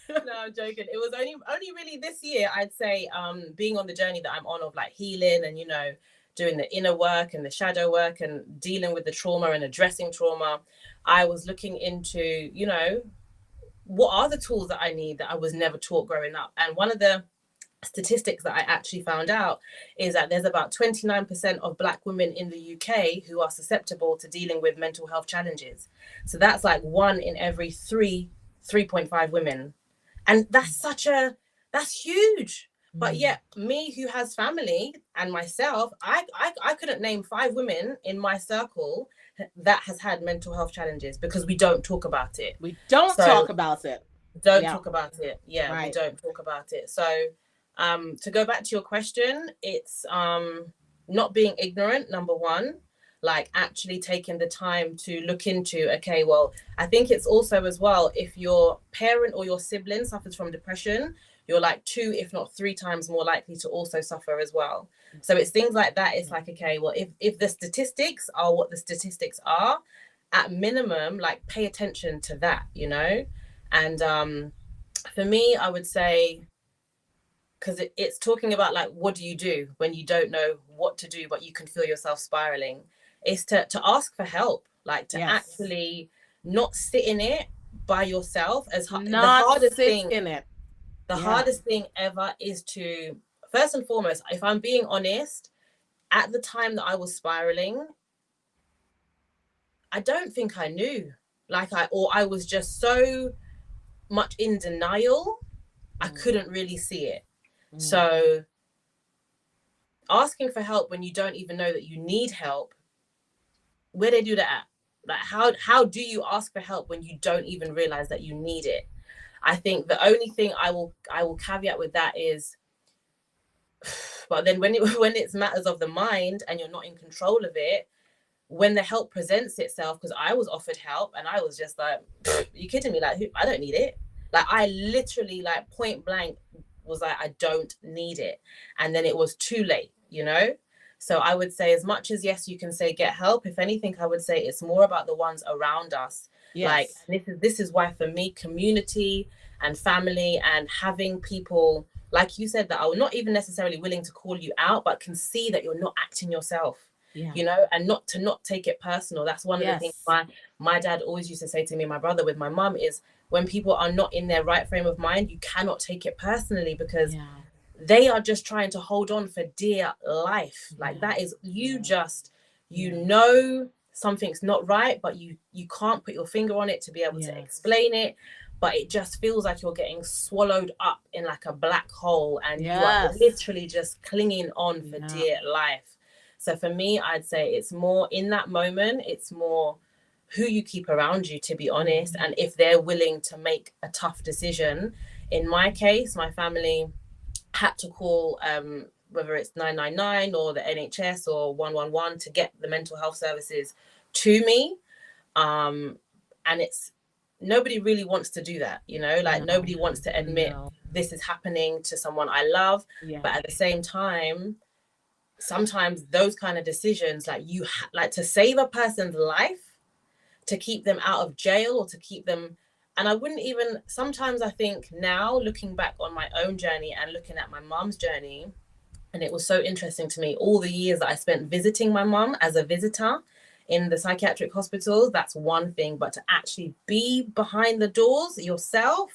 No, I'm joking. It was only really this year, I'd say, being on the journey that I'm on of like healing and, you know, doing the inner work and the shadow work and dealing with the trauma and addressing trauma. I was looking into, you know, what are the tools that I need that I was never taught growing up. And one of the statistics that I actually found out is that there's about 29% of Black women in the UK who are susceptible to dealing with mental health challenges. So that's like 1 in every 3.5 women. And that's huge. But yet, me who has family and myself, I couldn't name 5 women in my circle that has had mental health challenges, because we don't talk about it. We don't talk about it. Talk about it. Yeah, right. We don't talk about it. So to go back to your question, it's not being ignorant, number one, like actually taking the time to look into, okay, well, I think it's also as well, if your parent or your sibling suffers from depression, you're like 2, if not 3 times more likely to also suffer as well. So it's things like that. It's like, okay, well, if the statistics are what the statistics are, at minimum, like, pay attention to that, you know? And for me, I would say, because it's talking about like, what do you do when you don't know what to do, but you can feel yourself spiraling? Is to ask for help, like to actually not sit in it by yourself. The hardest thing ever is to, first and foremost, if I'm being honest, at the time that I was spiraling, I don't think I knew. I was just so much in denial, I couldn't really see it. So asking for help when you don't even know that you need help, where they do that at? Like, how do you ask for help when you don't even realize that you need it? I think the only thing I will caveat with that is, but then when it's matters of the mind and you're not in control of it, when the help presents itself, because I was offered help and I was just like, are you kidding me? Like, I don't need it. Like, I literally, like, point blank was like, I don't need it. And then it was too late, you know? So I would say, as much as, yes, you can say get help, if anything, I would say it's more about the ones around us. Like, this is why, for me, community and family and having people, like you said, that are not even necessarily willing to call you out, but can see that you're not acting yourself. You know, and not take it personal. That's one of the things my dad always used to say to me, my brother, with my mum, is when people are not in their right frame of mind, you cannot take it personally, because they are just trying to hold on for dear life. Like that is you know something's not right, but you can't put your finger on it to be able to explain it, but it just feels like you're getting swallowed up in like a black hole, and you are literally just clinging on for dear life. So for me, I'd say it's more in that moment, it's more who you keep around you, to be honest, and if they're willing to make a tough decision. In my case, my family had to call whether it's 999 or the NHS or 111 to get the mental health services to me. And it's nobody really wants to do that, you know, like nobody wants to admit this is happening to someone I love. But at the same time, sometimes those kind of decisions, like like to save a person's life, to keep them out of jail or to keep them. And I wouldn't even, sometimes I think now looking back on my own journey and looking at my mum's journey, and it was so interesting to me, all the years that I spent visiting my mum as a visitor in the psychiatric hospitals, that's one thing, but to actually be behind the doors yourself,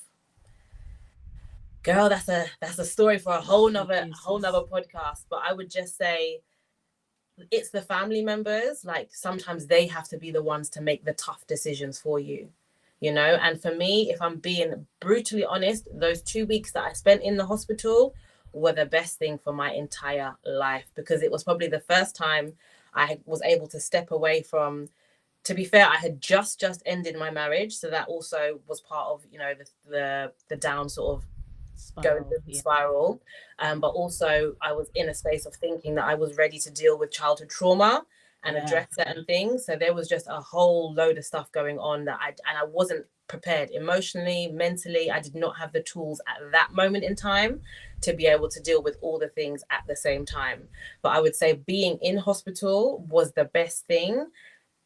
girl, that's a story for a whole nother podcast. But I would just say it's the family members, like sometimes they have to be the ones to make the tough decisions for you, you know. And for me, if I'm being brutally honest, those 2 weeks that I spent in the hospital were the best thing for my entire life, because it was probably the first time I was able to step away from, to be fair, I had just ended my marriage, so that also was part of, you know, the down sort of going through the spiral. But also I was in a space of thinking that I was ready to deal with childhood trauma and address certain things. So there was just a whole load of stuff going on that I wasn't prepared emotionally, mentally. I did not have the tools at that moment in time to be able to deal with all the things at the same time. But I would say being in hospital was the best thing.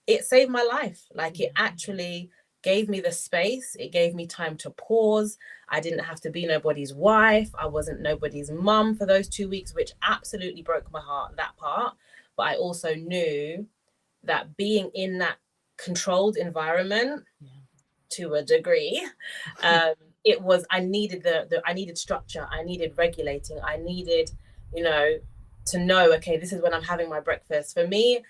It saved my life. Like it actually gave me the space. It gave me time to pause. I didn't have to be nobody's wife. I wasn't nobody's mum for those 2 weeks, which absolutely broke my heart, that part. But I also knew that being in that controlled environment to a degree, it was, I needed I needed structure. I needed regulating. I needed, you know, to know, okay, this is when I'm having my breakfast. For me,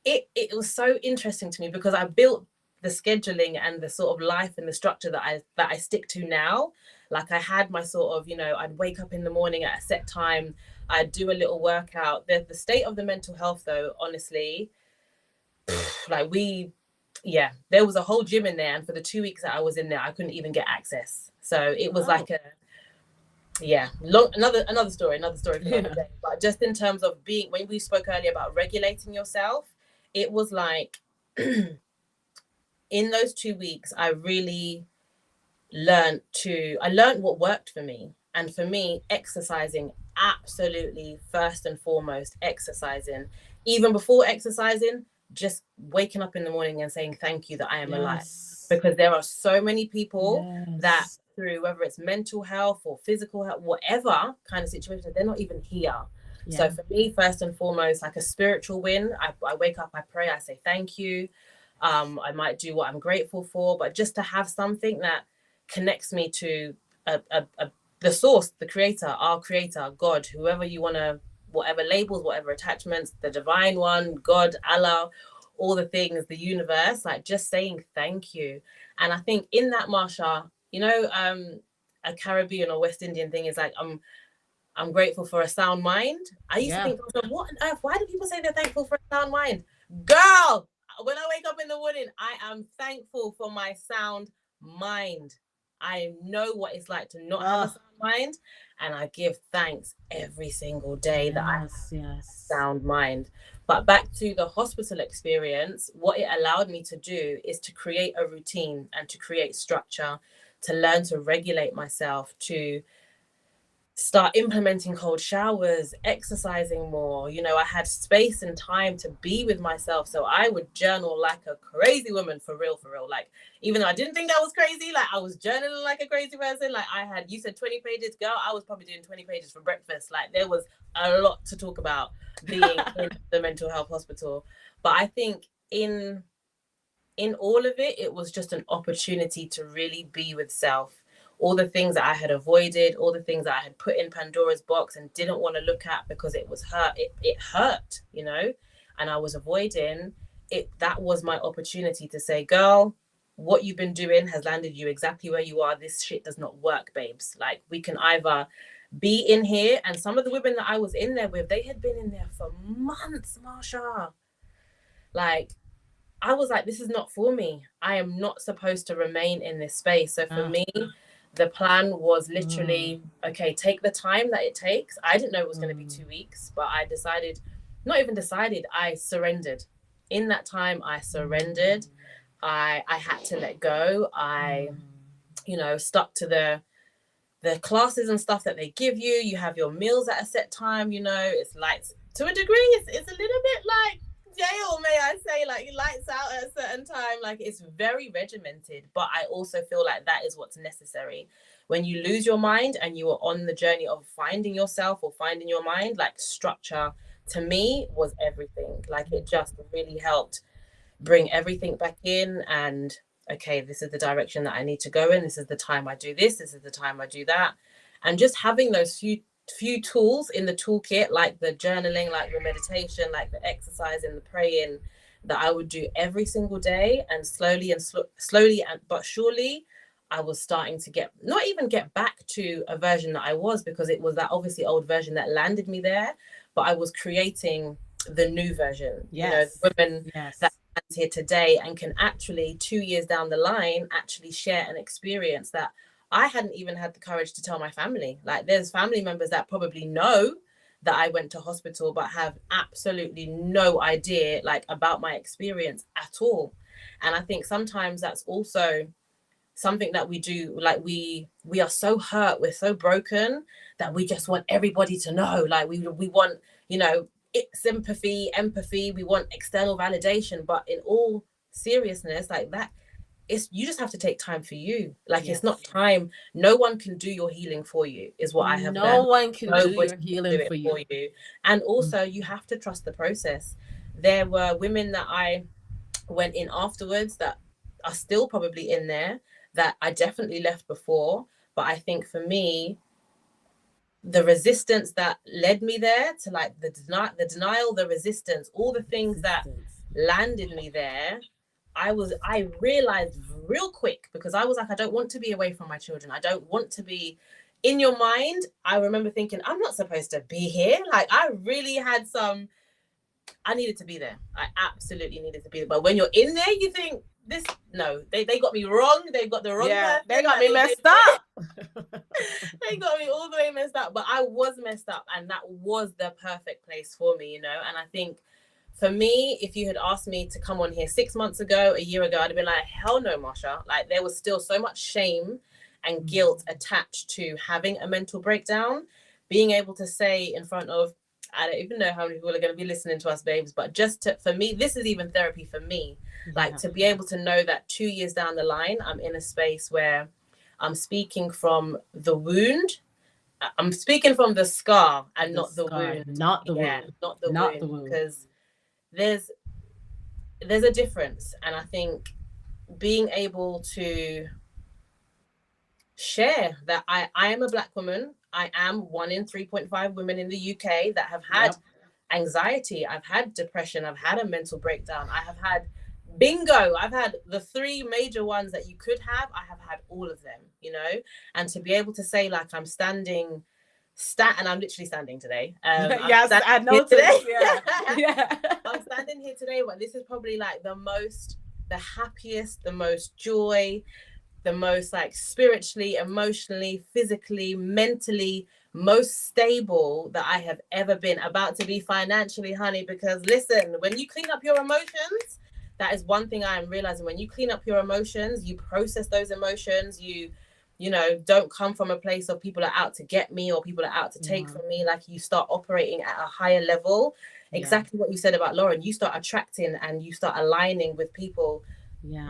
it was so interesting to me because I built the scheduling and the sort of life and the structure that I stick to now. Like I had my sort of, you know, I'd wake up in the morning at a set time, I'd do a little workout. The state of the mental health though, honestly, like there was a whole gym in there, and for the 2 weeks that I was in there, I couldn't even get access. So it was like another story for another day. But just in terms of being, when we spoke earlier about regulating yourself, it was like in those 2 weeks, I really learned what worked for me. And for me, exercising, absolutely first and foremost, exercising. Even before exercising, just waking up in the morning and saying thank you that I am alive. Because there are so many people that through, whether it's mental health or physical health, whatever kind of situation, they're not even here. So for me, first and foremost, like a spiritual win, I wake up, I pray, I say thank you. I might do what I'm grateful for, but just to have something that connects me to the source, the creator, our creator, God, whoever you want to, whatever labels, whatever attachments, the divine one, God, Allah, all the things, the universe, like just saying thank you. And I think in that, Marsha, you know, a Caribbean or West Indian thing is like, I'm grateful for a sound mind. I used to think, what on earth? Why do people say they're thankful for a sound mind? Girl, when I wake up in the morning, I am thankful for my sound mind. I know what it's like to not have a sound mind, and I give thanks every single day that I have a sound mind. But back to the hospital experience, what it allowed me to do is to create a routine and to create structure, to learn to regulate myself, to start implementing cold showers, exercising more. You know, I had space and time to be with myself. So I would journal like a crazy woman, for real, for real. Like, even though I didn't think I was crazy, like I was journaling like a crazy person. Like you said 20 pages, girl, I was probably doing 20 pages for breakfast. Like there was a lot to talk about being in the mental health hospital. But I think in all of it, it was just an opportunity to really be with self. all the things that I had avoided, all the things that I had put in Pandora's box and didn't want to look at because it was hurt. It hurt, you know, and I was avoiding it. That was my opportunity to say, girl, what you've been doing has landed you exactly where you are. This shit does not work, babes. Like, we can either be in here, and some of the women that I was in there with, they had been in there for months, Marsha. Like, I was like, this is not for me. I am not supposed to remain in this space. So for me, the plan was literally, okay, take the time that it takes. I didn't know it was going to be 2 weeks, but I decided, not even decided, I surrendered. In that time, I surrendered. I had to let go. I, you know, stuck to the classes and stuff that they give you. You have your meals at a set time, you know, it's like, to a degree, it's a little bit like jail, may I say, like lights out at a certain time. Like, it's very regimented, but I also feel like that is what's necessary. When you lose your mind and you are on the journey of finding yourself or finding your mind, like, structure to me was everything. Like, it just really helped bring everything back in, and okay, this is the direction that I need to go in. This is the time I do this. This is the time I do that. And just having those few tools in the toolkit, like the journaling, like the meditation, like the exercise and the praying, that I would do every single day. And slowly but surely, I was starting to not even get back to a version that I was, because it was that obviously old version that landed me there, but I was creating the new version. Yes. You know, women that here today and can actually 2 years down the line actually share an experience that I hadn't even had the courage to tell my family. Like, there's family members that probably know that I went to hospital but have absolutely no idea, like, about my experience at all. And I think sometimes that's also something that we do. Like, we are so hurt, we're so broken, that we just want everybody to know. Like, we want, you know, sympathy, empathy, we want external validation. But in all seriousness, like, that, you just have to take time for you. Like, it's not time. No one can do your healing for you, is what I have learned. No one can do your healing for you. And also, you have to trust the process. There were women that I went in afterwards that are still probably in there, that I definitely left before. But I think for me, the resistance that led me there, to like the denial, the resistance, all the things that landed me there, I realized real quick, because I was like, I don't want to be away from my children. I don't want to be in your mind. I remember thinking, I'm not supposed to be here. Like, I really had I needed to be there. I absolutely needed to be there. But when you're in there, you think, they got me wrong. They got the wrong person. They got me messed up. They got me all the way messed up. But I was messed up, and that was the perfect place for me, you know. And I think for me, if you had asked me to come on here 6 months ago, a year ago, I'd have been like, hell no, Marsha. Like, there was still so much shame and guilt attached to having a mental breakdown. Being able to say in front of, I don't even know how many people are going to be listening to us, babes, but just for me, this is even therapy for me. Like, to be able to know that 2 years down the line, I'm in a space where I'm speaking from the wound. I'm speaking from the scar and not the wound. Not the wound. Not the wound. Because there's a difference. And I think being able to share that I am a Black woman. I am 1 in 3.5 women in the UK that have had anxiety. I've had depression. I've had a mental breakdown. I have had bingo. I've had the 3 major ones that you could have. I have had all of them, you know. And to be able to say, like, I'm standing, and I'm literally standing today. Yes, I know today. Yeah. I'm standing here today, but this is probably like the happiest, the most joy, the most, like, spiritually, emotionally, physically, mentally, most stable that I have ever been. About to be financially, honey, because listen, when you clean up your emotions, that is one thing I am realizing. When you clean up your emotions, you process those emotions, you know, don't come from a place of people are out to get me or people are out to take from me. Like, you start operating at a higher level. Exactly what you said about Lauren. You start attracting and you start aligning with people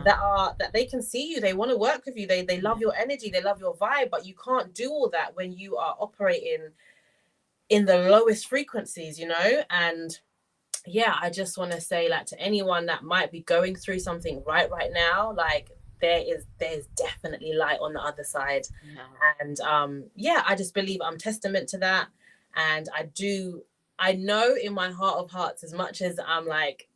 that they can see you, they want to work with you, they love your energy, they love your vibe. But you can't do all that when you are operating in the lowest frequencies, you know. And I just want to say, like, to anyone that might be going through something right now, like, there's definitely light on the other side. Yeah. And yeah, I just believe I'm testament to that. And I know in my heart of hearts, as much as I'm like,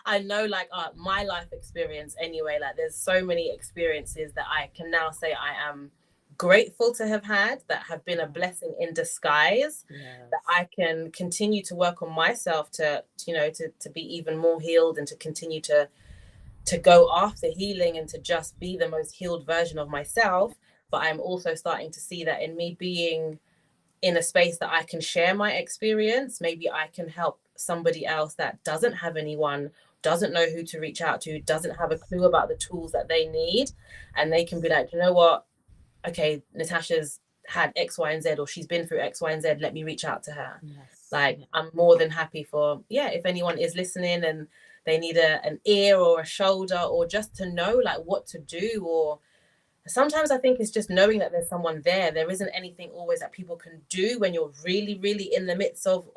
I know, like, my life experience anyway, like there's so many experiences that I can now say I am grateful to have had, that have been a blessing in disguise, that Yes. I can continue to work on myself to to be even more healed, and to continue to go after healing, and to just be the most healed version of myself. But I'm also starting to see that in me being in a space that I can share my experience, maybe I can help somebody else that doesn't have anyone, doesn't know who to reach out to, doesn't have a clue about the tools that they need. And they can be like, you know what? Okay, Natasha's had X, Y, and Z, or she's been through X, Y, and Z. Let me reach out to her. Yes. Like, Yeah. I'm more than happy for, yeah, if anyone is listening and they need an ear or a shoulder, or just to know like what to do. Or sometimes I think it's just knowing that there's someone there. There isn't anything always that people can do when you're really, really in the midst of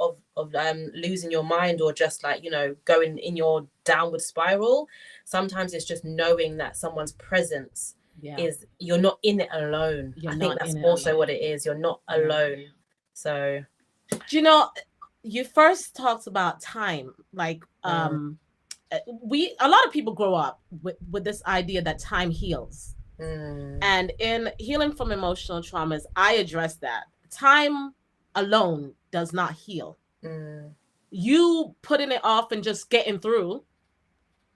losing your mind, or just like, going in your downward spiral. Sometimes it's just knowing that someone's presence Yeah. is, you're not in it alone. You're I think not that's in it also what alone. it is. You're not Yeah. alone. So, Do you know, you first talked about time, like mm, we a lot of people grow up with this idea that time heals. mm, And in healing from emotional traumas, I address that. Time alone does not heal. mm, You putting it off and just getting through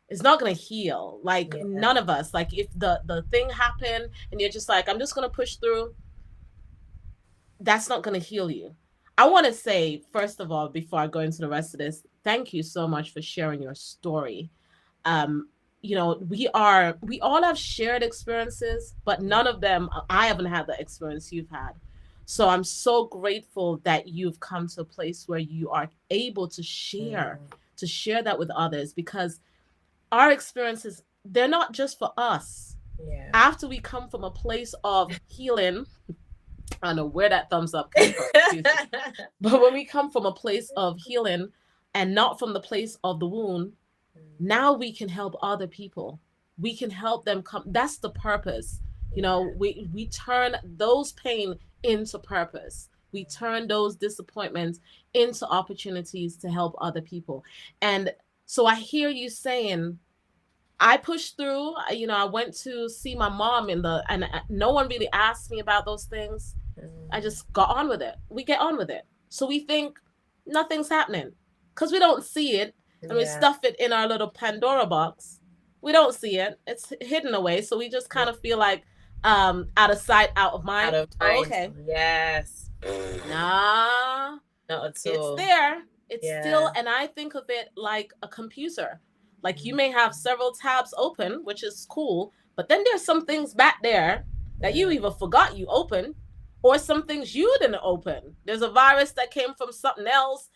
is not going to heal. Like yeah, none of us. Like if the thing happened and you're just like, I'm just going to push through, that's not going to heal you. I want to say, first of all, before I go into the rest of this, thank you so much for sharing your story. um we all have shared experiences, but yeah, none of them, I haven't had the experience you've had. So I'm so grateful that you've come to a place where you are able mm, to share that with others, because our experiences, they're not just for us. yeah. After we come from a place of healing, I don't know where that thumbs up came from, excuse me, but when we come from a place of healing and not from the place of the wound, now we can help other people. We can help them come. That's the purpose. Yeah, We turn those pain into purpose. We turn those disappointments into opportunities to help other people. And so I hear you saying, I pushed through. I went to see my mom and no one really asked me about those things. I mm, just got on with it. We get on with it. So we think nothing's happening because we don't see it, and we yeah, stuff it in our little Pandora box. We don't see it. It's hidden away. So we just yeah. kind of feel like out of sight, out of Out mind. of Oh, mind. okay. Yes. Nah, Not at it's all. there. It's Yeah. still, and I think of it like a computer. Like you Mm, may have several tabs open, which is cool, but then there's some things back there that you yeah. either forgot you opened, or some things you didn't open. There's a virus that came from something else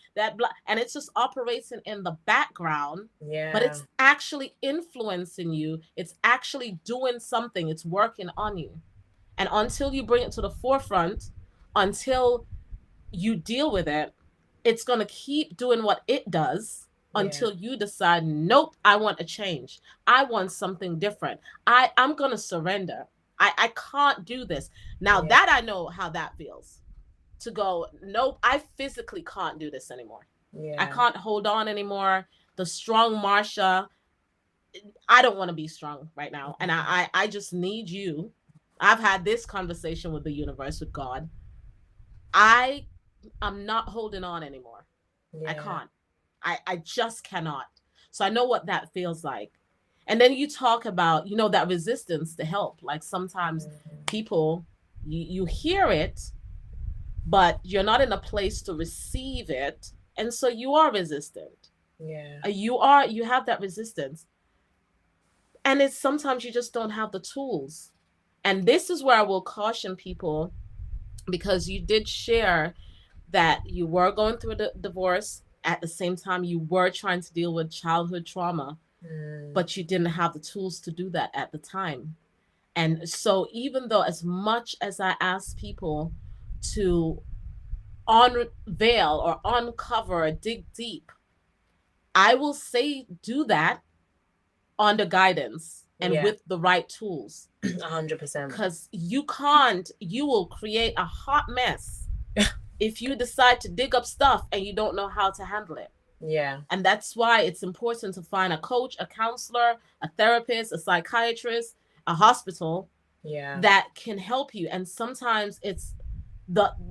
and it's just operating in the background, but Yeah. it's actually influencing you. It's actually doing something. It's working on you. And until you bring it to the forefront, until you deal with it, it's going to keep doing what it does Yeah. until you decide, nope, I want a change. I want something different. I'm going to surrender. I can't do this. Now Yeah. that I know how that feels, to go, nope, I physically can't do this anymore. I Yeah. can't hold on anymore. The strong Marsha, I don't want to be strong right now. And I just need you. I've had this conversation with the universe, with God. I I'm not holding on anymore. I Yeah. can't. I just cannot. So I know what that feels like. And then you talk about, that resistance to help. Like sometimes Mm, people, you hear it, but you're not in a place to receive it. And so you are resistant. yeah. You have that resistance. And it's sometimes you just don't have the tools. And this is where I will caution people, because you did share that you were going through a divorce. At the same time, you were trying to deal with childhood trauma, Mm, but you didn't have the tools to do that at the time. And so, even though, as much as I ask people to unveil or uncover or dig deep, I will say do that under guidance. and Yeah. with the right tools. 100%. Because you will create a hot mess if you decide to dig up stuff and you don't know how to handle it. Yeah. And that's why it's important to find a coach, a counselor, a therapist, a psychiatrist, a hospital Yeah. that can help you. And sometimes it's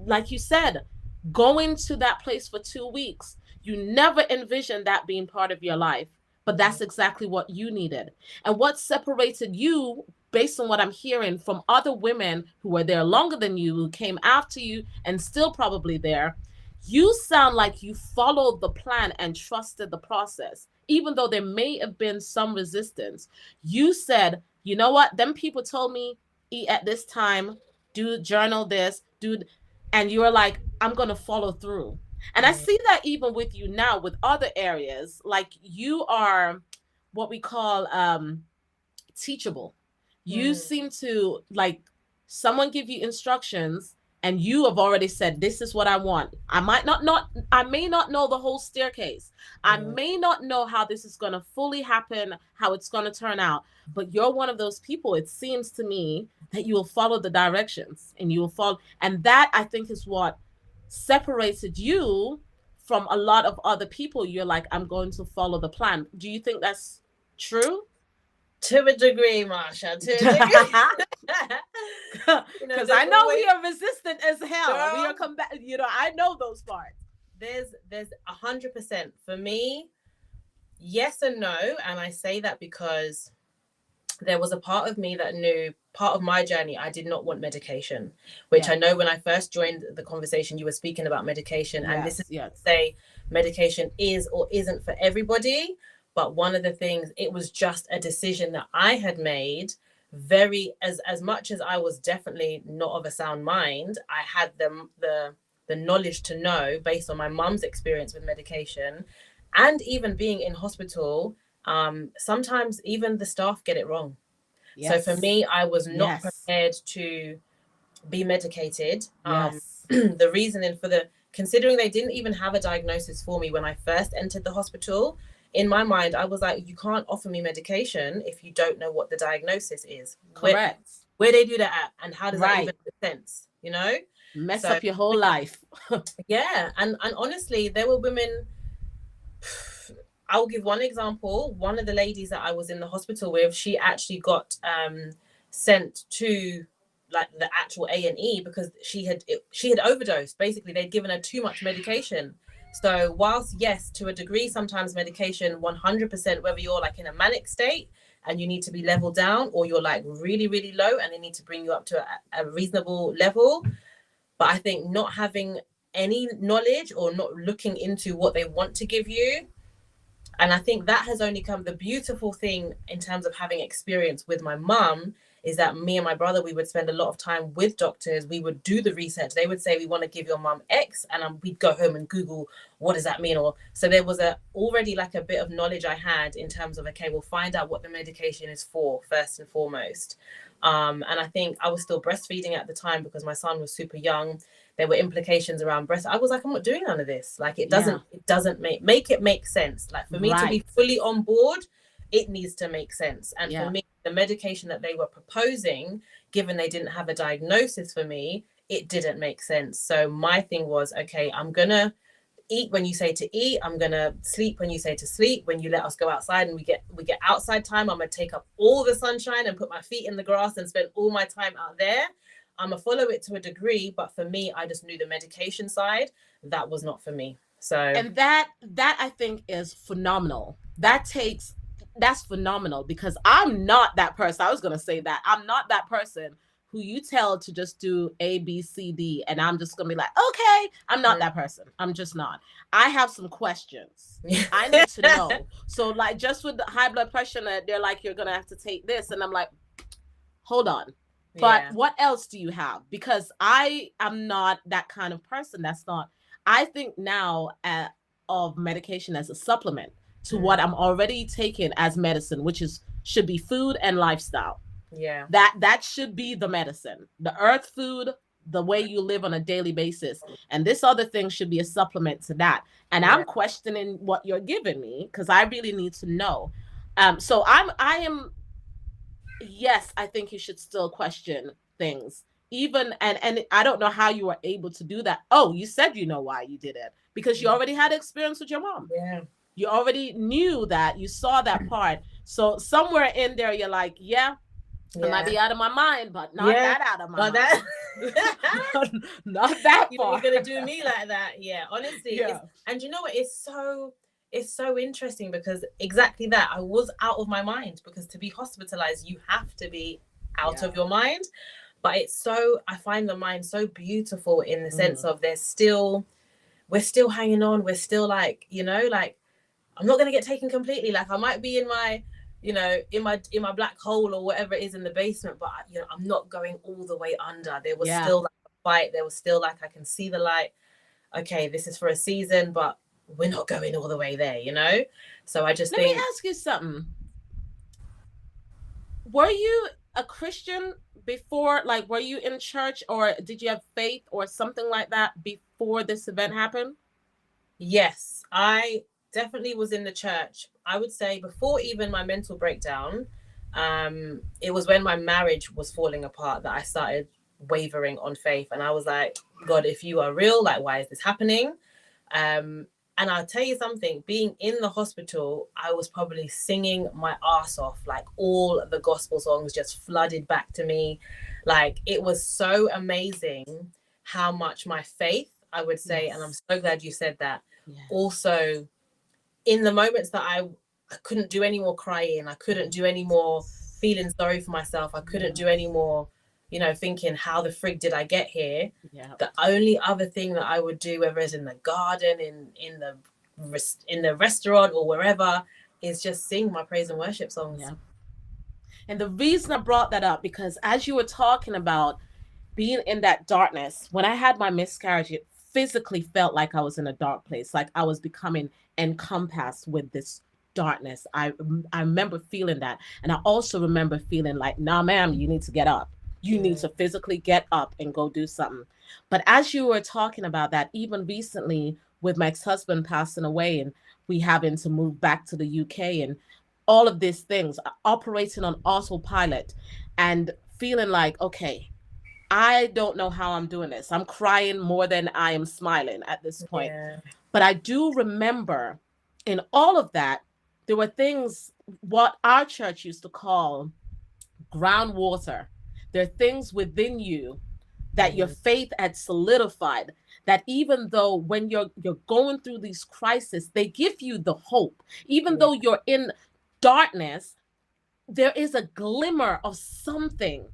like you said, going to that place for 2 weeks. You never envisioned that being part of your life, but that's exactly what you needed. And what separated you, based on what I'm hearing from other women who were there longer than you, who came after you and still probably there, you sound like you followed the plan and trusted the process. Even though there may have been some resistance, you said, you know what, them people told me eat at this time, do journal this, do, and you're like, I'm going to follow through. And I see that even with you now with other areas, like you are what we call teachable. You seem to like someone give you instructions and you have already said this is what I want. I may not know the whole staircase. I may not know how this is going to fully happen, how it's going to turn out, but you're one of those people, it seems to me, that you will follow the directions and you will follow, and that I think is what separated you from a lot of other people. You're like, I'm going to follow the plan. Do you think that's true? To a degree, Marsha, to a degree. Because I know we are resistant as hell. Girl, we are I know those parts. There's 100% for me. Yes and no, and I say that because there was a part of me that knew part of my journey I did not want medication, which I know when I first joined the conversation you were speaking about medication, and this is to say medication is or isn't for everybody. But one of the things, it was just a decision that I had made, very as much as I was definitely not of a sound mind, I had the knowledge to know, based on my mum's experience with medication and even being in hospital, sometimes even the staff get it wrong. So for me, I was not prepared to be medicated. The reasoning for considering they didn't even have a diagnosis for me when I first entered the hospital, in my mind, I was like, you can't offer me medication if you don't know what the diagnosis is. Correct. Where they do that at, and how does that even make sense? Mess up your whole life. Yeah. And honestly, there were women. I'll give one example. One of the ladies that I was in the hospital with, she actually got sent to like the actual A&E because she had overdosed. Basically, they'd given her too much medication. So whilst, yes, to a degree, sometimes medication, 100%, whether you're like in a manic state and you need to be leveled down, or you're like really, really low and they need to bring you up to a reasonable level. But I think not having any knowledge or not looking into what they want to give you, and I think that has only come, the beautiful thing in terms of having experience with my mum is that me and my brother, we would spend a lot of time with doctors. We would do the research. They would say, we want to give your mum X, and we'd go home and Google, what does that mean? Or so there was already like a bit of knowledge I had in terms of, okay, we'll find out what the medication is for first and foremost. And I think I was still breastfeeding at the time because my son was super young. There were implications around breast. I was like, I'm not doing none of this. Like it doesn't make it make sense. Like for me to be fully on board, it needs to make sense. And for me, the medication that they were proposing, given they didn't have a diagnosis for me, it didn't make sense. So my thing was, okay, I'm gonna eat when you say to eat. I'm gonna sleep when you say to sleep. When you let us go outside and we get outside time, I'm gonna take up all the sunshine and put my feet in the grass and spend all my time out there. I'm gonna follow it to a degree, but for me, I just knew the medication side, that was not for me. So, and that I think is phenomenal. That's phenomenal, because I'm not that person. I was gonna say that I'm not that person who you tell to just do A, B, C, D, and I'm just gonna be like, okay, I'm not that person. I'm just not. I have some questions. I need to know. So like just with the high blood pressure, they're like, you're gonna have to take this, and I'm like, hold on. But what else do you have? Because I am not that kind of person. That's not. I think now of medication as a supplement to what I'm already taking as medicine, which should be food and lifestyle. Yeah. That should be the medicine. The earth food, the way you live on a daily basis. And this other thing should be a supplement to that. And I'm questioning what you're giving me because I really need to know. So I am yes, I think you should still question things. Even and I don't know how you were able to do that. Oh, you said you know why you did it because you already had experience with your mom. Yeah. You already knew that. You saw that part. So somewhere in there, you're like, yeah, I might Yeah. be out of my mind, but not Yeah. that out of my But that mind. Not that you far. ain't gonna do me like that. Yeah. Honestly, it's Yeah. and you know what? It's so interesting because exactly that. I was out of my mind because to be hospitalized, you have to be out Yeah. of your mind. But it's so I find the mind so beautiful in the sense Mm. of we're still hanging on. We're still like, like I'm not gonna get taken completely. Like I might be in my, in my black hole or whatever it is in the basement, but I'm not going all the way under. There was Yeah. still like a fight. There was still like I can see the light. Okay, this is for a season, but we're not going all the way there. So I just Let me think ask you something. Were you a Christian before? Like, were you in church or did you have faith or something like that before this event happened? yes, I definitely was in the church. I would say before even my mental breakdown, it was when my marriage was falling apart that I started wavering on faith, and I was like, God, if you are real, like, why is this happening? Um, and I'll tell you something, being in the hospital, I was probably singing my ass off. Like all the gospel songs just flooded back to me. Like it was so amazing how much my faith, I would say, and I'm Yes. so glad you said that. Yes. Also, in the moments that I couldn't do any more crying, I couldn't do any more feeling sorry for myself, I couldn't Yeah. do any more, thinking how the frig did I get here. Yeah. The only other thing that I would do, whether it's in the garden, in the restaurant or wherever, is just sing my praise and worship songs. Yeah. And the reason I brought that up because as you were talking about being in that darkness, when I had my miscarriage, it physically felt like I was in a dark place, like I was becoming encompassed with this darkness. I remember feeling that, and I also remember feeling like, nah, ma'am, you need to get up. You need Yeah. to physically get up and go do something. But as you were talking about that, even recently with my ex-husband passing away and we having to move back to the UK and all of these things operating on autopilot and feeling like, okay, I don't know how I'm doing this. I'm crying more than I am smiling at this point. Yeah. But I do remember in all of that, there were things what our church used to call groundwater. There are things within you that your Mm. faith had solidified, that even though when you're going through these crises, they give you the hope. Even Yeah. though you're in darkness, there is a glimmer of something.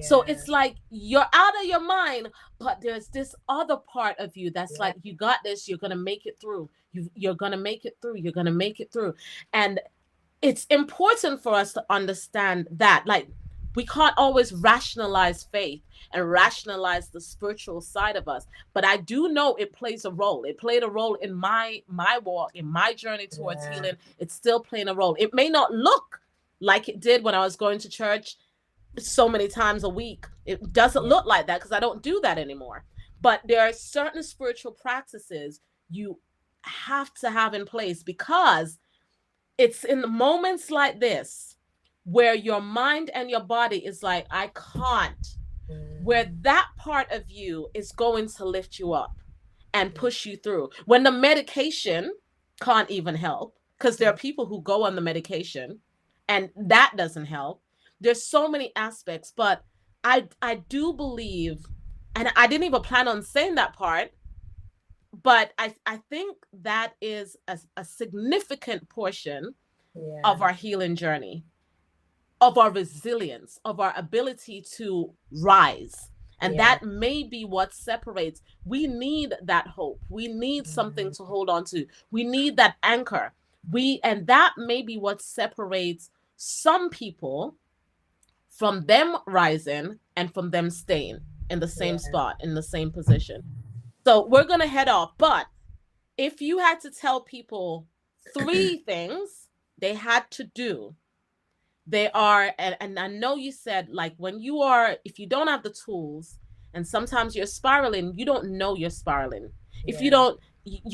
So Yeah. it's like you're out of your mind, but there's this other part of you that's Yeah. like, you got this, you're going to make it through. You're going to make it through. You're going to make it through. And it's important for us to understand that, like, we can't always rationalize faith and rationalize the spiritual side of us, but I do know it plays a role. It played a role in my walk, in my journey towards Yeah. healing. It's still playing a role. It may not look like it did when I was going to church so many times a week. It doesn't Yeah. look like that because I don't do that anymore. But there are certain spiritual practices you have to have in place because it's in the moments like this where your mind and your body is like, I can't, where Mm. that part of you is going to lift you up and push you through. When the medication can't even help, because there are people who go on the medication and that doesn't help. There's so many aspects, but I do believe, and I didn't even plan on saying that part, but I think that is a significant portion of Yeah. our healing journey, of our resilience, of our ability to rise. And Yeah. that may be what separates. We need that hope. We need something Mm. to hold on to. We need that anchor. And that may be what separates some people from them rising and from them staying in the same Yeah. spot, in the same position. So we're going to head off. But if you had to tell people three things they had to do, they are, and I know you said, like, when you are, if you don't have the tools and sometimes you're spiraling, you don't know you're spiraling. If you Yeah.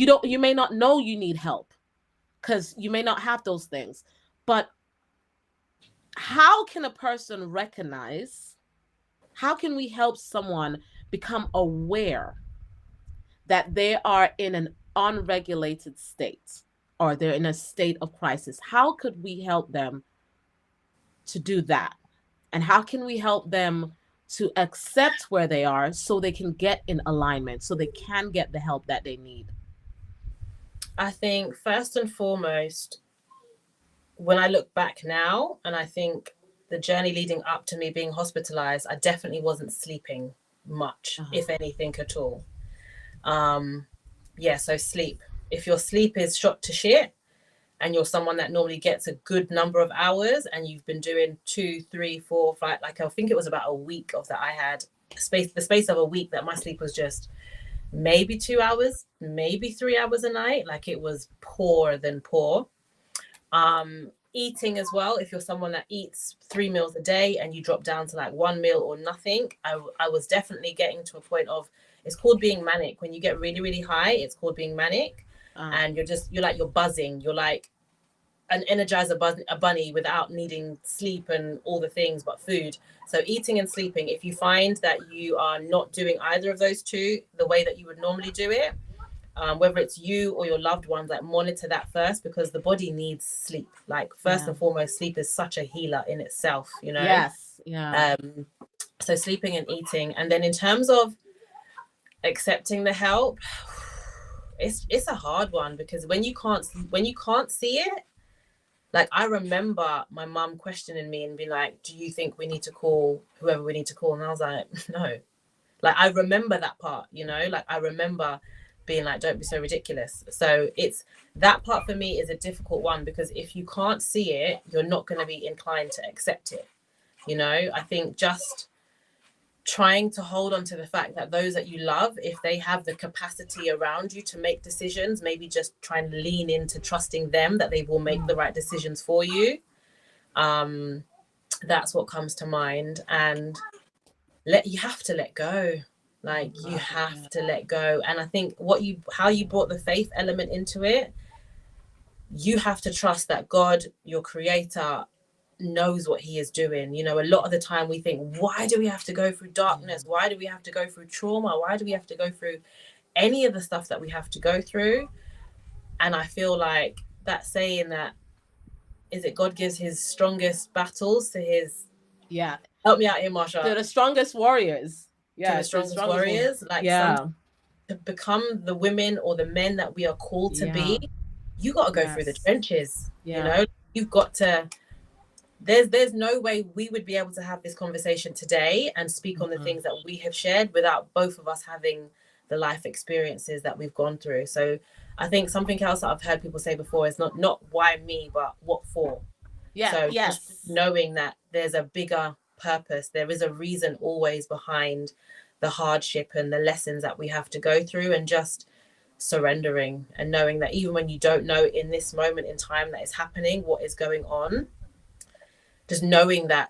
don't, you may not know you need help because you may not have those things. But how can a person recognize, how can we help someone become aware that they are in an unregulated state or they're in a state of crisis? How could we help them to do that? And how can we help them to accept where they are so they can get in alignment, so they can get the help that they need? I think first and foremost, when I look back now, and I think the journey leading up to me being hospitalized, I definitely wasn't sleeping much, if anything at all. Yeah, so sleep. If your sleep is shot to shit, and you're someone that normally gets a good number of hours, and you've been doing 2, 3, 4, 5, like I think it was about a week of that I had the space of a week that my sleep was just maybe 2 hours, maybe 3 hours a night. Like it was poor than poor. Eating as well. If you're someone that eats 3 meals a day and you drop down to like one meal or nothing, I was definitely getting to a point of, it's called being manic. When you get really, really high, it's called being manic. And you're buzzing. You're like an energizer a bunny without needing sleep and all the things but food. So eating and sleeping, if you find that you are not doing either of those two the way that you would normally do it, whether it's you or your loved ones, like monitor that first, because the body needs sleep. Like first and foremost, sleep is such a healer in itself, you know? Yes. Yeah. So sleeping and eating. And then in terms of accepting the help, it's a hard one, because when you can't see it, like I remember my mum questioning me and being like, do you think we need to call whoever we need to call? And I was like, no. Like I remember that part, you know, like I remember being like, don't be so ridiculous. So it's that part for me is a difficult one, because if you can't see it, you're not going to be inclined to accept it. You know, I think just trying to hold on to the fact that those that you love, if they have the capacity around you to make decisions, maybe just try and lean into trusting them that they will make the right decisions for you. That's what comes to mind. And you have to let go. Like you have to let go. And I think how you brought the faith element into it, you have to trust that God, your creator, knows what he is doing. You know, a lot of the time we think, why do we have to go through darkness? Why do we have to go through trauma? Why do we have to go through any of the stuff that we have to go through? And I feel like that saying that, is it God gives his strongest battles to his, help me out here, Marsha, to the strongest warriors. To the strongest warriors. Like to become the women or the men that we are called to be, you got to go through the trenches. You know, you've got to, there's no way we would be able to have this conversation today and speak on the things that we have shared without both of us having the life experiences that we've gone through. So I think something else that I've heard people say before is not why me, but what for. So just knowing that there's a bigger purpose, there is a reason always behind the hardship and the lessons that we have to go through, and just surrendering and knowing that even when you don't know in this moment in time that is happening what is going on, just knowing that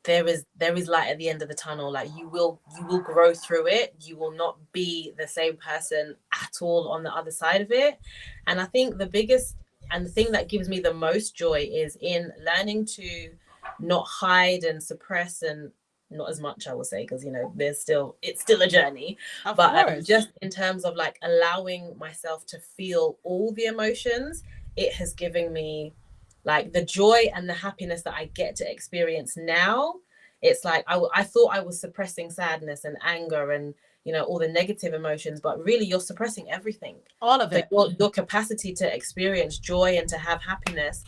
there is light at the end of the tunnel. Like you will grow through it. You will not be the same person at all on the other side of it. And I think the biggest and the thing that gives me the most joy is in learning to not hide and suppress, and not as much, I will say, because you know it's still a journey, but just in terms of like allowing myself to feel all the emotions, it has given me like the joy and the happiness that I get to experience now. It's like I thought I was suppressing sadness and anger and, you know, all the negative emotions, but really you're suppressing everything, all of it. Your capacity to experience joy and to have happiness,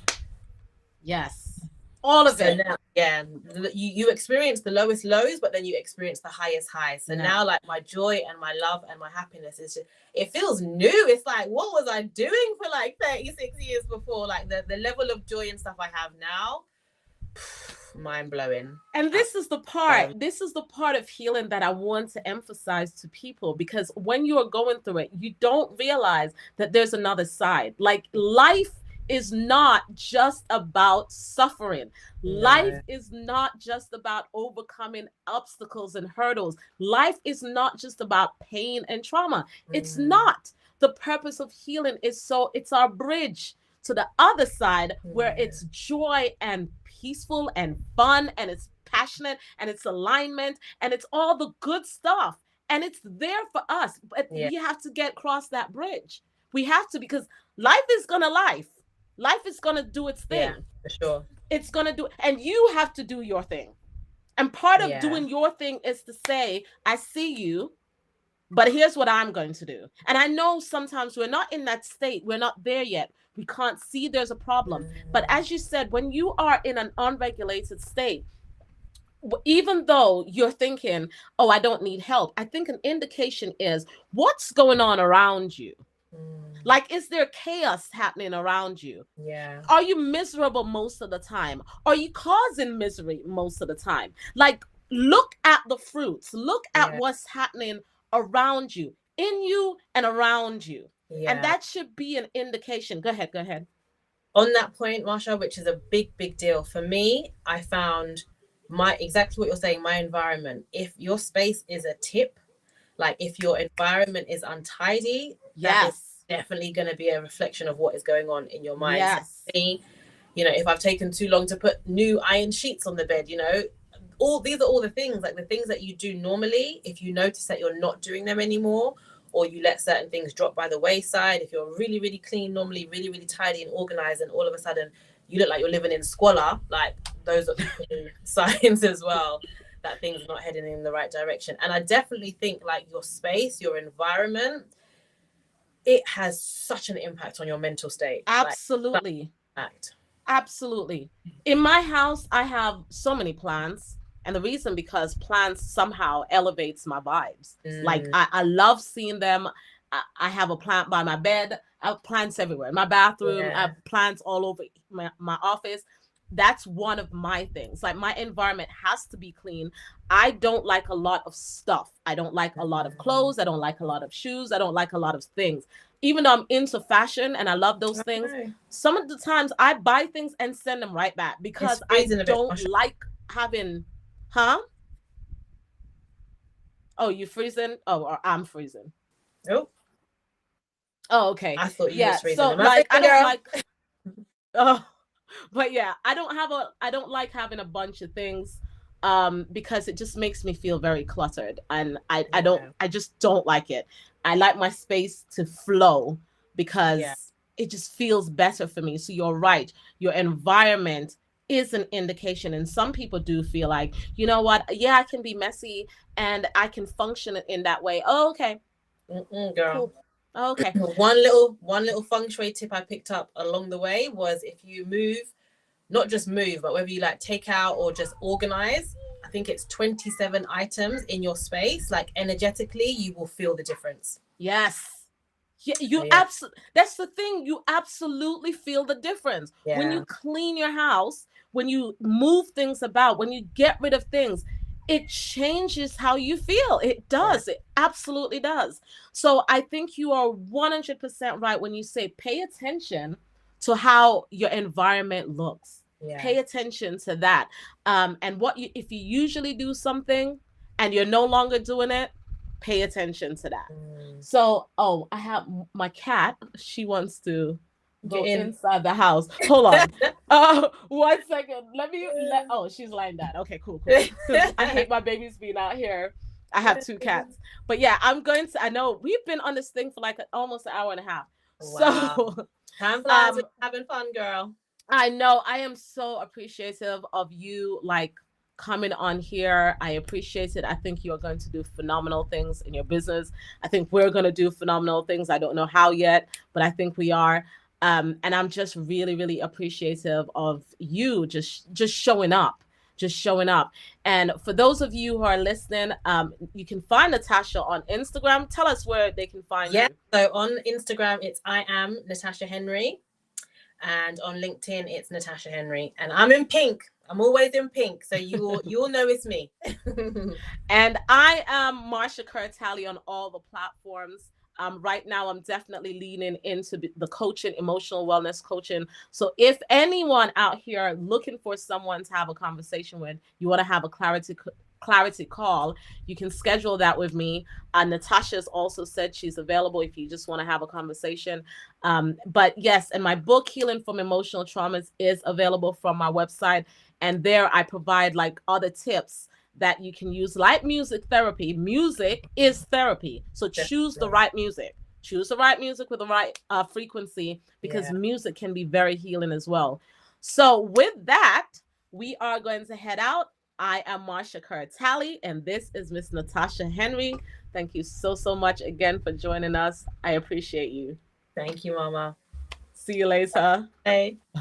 all of it. Now, you experience the lowest lows, but then you experience the highest highs. So now like my joy and my love and my happiness is just, it feels new. It's like, what was I doing for like 36 years before? Like the level of joy and stuff I have now, mind blowing. And this is the part of healing that I want to emphasize to people, because when you are going through it, you don't realize that there's another side. Like life is not just about suffering. Life is not just about overcoming obstacles and hurdles. Life is not just about pain and trauma. It's not. The purpose of healing is it's our bridge to the other side where it's joy and peaceful and fun and it's passionate and it's alignment and it's all the good stuff. And it's there for us. But we have to get across that bridge. We have to, because life is gonna life. Life is gonna do its thing. Yeah, for sure. It's gonna do, and you have to do your thing. And part of doing your thing is to say, I see you, but here's what I'm going to do. And I know sometimes we're not in that state. We're not there yet. We can't see there's a problem. But as you said, when you are in an unregulated state, even though you're thinking, oh, I don't need help, I think an indication is what's going on around you. Like, is there chaos happening around you? Yeah. Are you miserable most of the time? Are you causing misery most of the time? Like, look at the fruits. Look at what's happening around you, in you and around you. Yeah. And that should be an indication. Go ahead. On that point, Marsha, which is a big deal. For me, I found exactly what you're saying, my environment. If your space is a tip, like if your environment is untidy, that is definitely going to be a reflection of what is going on in your mind. Yes. So me, if I've taken too long to put new iron sheets on the bed, these are all the things, like the things that you do normally, if you notice that you're not doing them anymore, or you let certain things drop by the wayside, if you're really, really clean, normally really, really tidy and organized, and all of a sudden you look like you're living in squalor, like those are signs as well that things are not heading in the right direction. And I definitely think like your space, your environment, it has such an impact on your mental state. Absolutely. Absolutely. In my house, I have so many plants. And the reason, because plants somehow elevates my vibes. Like, I love seeing them. I have a plant by my bed. I have plants everywhere. In my bathroom, I have plants all over my office. That's one of my things. Like, my environment has to be clean. I don't like a lot of stuff. I don't like a lot of clothes. I don't like a lot of shoes. I don't like a lot of things. Even though I'm into fashion and I love those things, some of the times I buy things and send them right back because I don't like having... Huh? Oh, you freezing? Oh, or I'm freezing. Nope. Oh, okay. I thought you were freezing. So like, I don't like... Oh, but yeah, I don't like having a bunch of things because it just makes me feel very cluttered, and I just don't like it. I like my space to flow because it just feels better for me. So you're right. Your environment is an indication, and some people do feel like, you know what, I can be messy and I can function in that way. Oh, okay. Girl. Cool. Okay. One little feng shui tip I picked up along the way was, if you move, not just move, but whether you like take out or just organize, I think it's 27 items in your space, like energetically you will feel the difference. Yes. Absolutely. That's the thing. You absolutely feel the difference when you clean your house, when you move things about, when you get rid of things. It changes how you feel. It does. It absolutely does. So I think you are 100% right when you say pay attention to how your environment looks. Pay attention to that. And if you usually do something and you're no longer doing it, pay attention to that. So, I have my cat. She wants to go inside the house. Hold on. 1 second. She's lying down. Okay, cool. I hate my babies being out here. I have 2 cats. But yeah, I know we've been on this thing for like almost an hour and a half. Wow. So time flies. Having fun, girl. I know. I am so appreciative of you, like, coming on here. I appreciate it. I think you are going to do phenomenal things in your business. I think we're going to do phenomenal things. I don't know how yet, but I think we are. And I'm just really, really appreciative of you just showing up. And for those of you who are listening, you can find Natasha on Instagram. Tell us where they can find you. So on Instagram, it's I am Natasha Henry. And on LinkedIn, it's Natasha Henry. And I'm in pink. I'm always in pink. So you'll know it's me. And I am Marsha Curtali on all the platforms. Right now, I'm definitely leaning into the coaching, emotional wellness coaching. So if anyone out here looking for someone to have a conversation with, you want to have a clarity clarity call, you can schedule that with me. Natasha's also said she's available if you just want to have a conversation. But yes, and my book, Healing from Emotional Traumas, is available from my website. And there I provide like other tips that you can use, like music therapy. Music is therapy. So choose the right music. Choose the right music with the right frequency, because music can be very healing as well. So with that, we are going to head out. I am Marsha Curtali, and this is Miss Natasha Henry. Thank you so much again for joining us. I appreciate you. Thank you, Mama. See you later. Bye. Bye.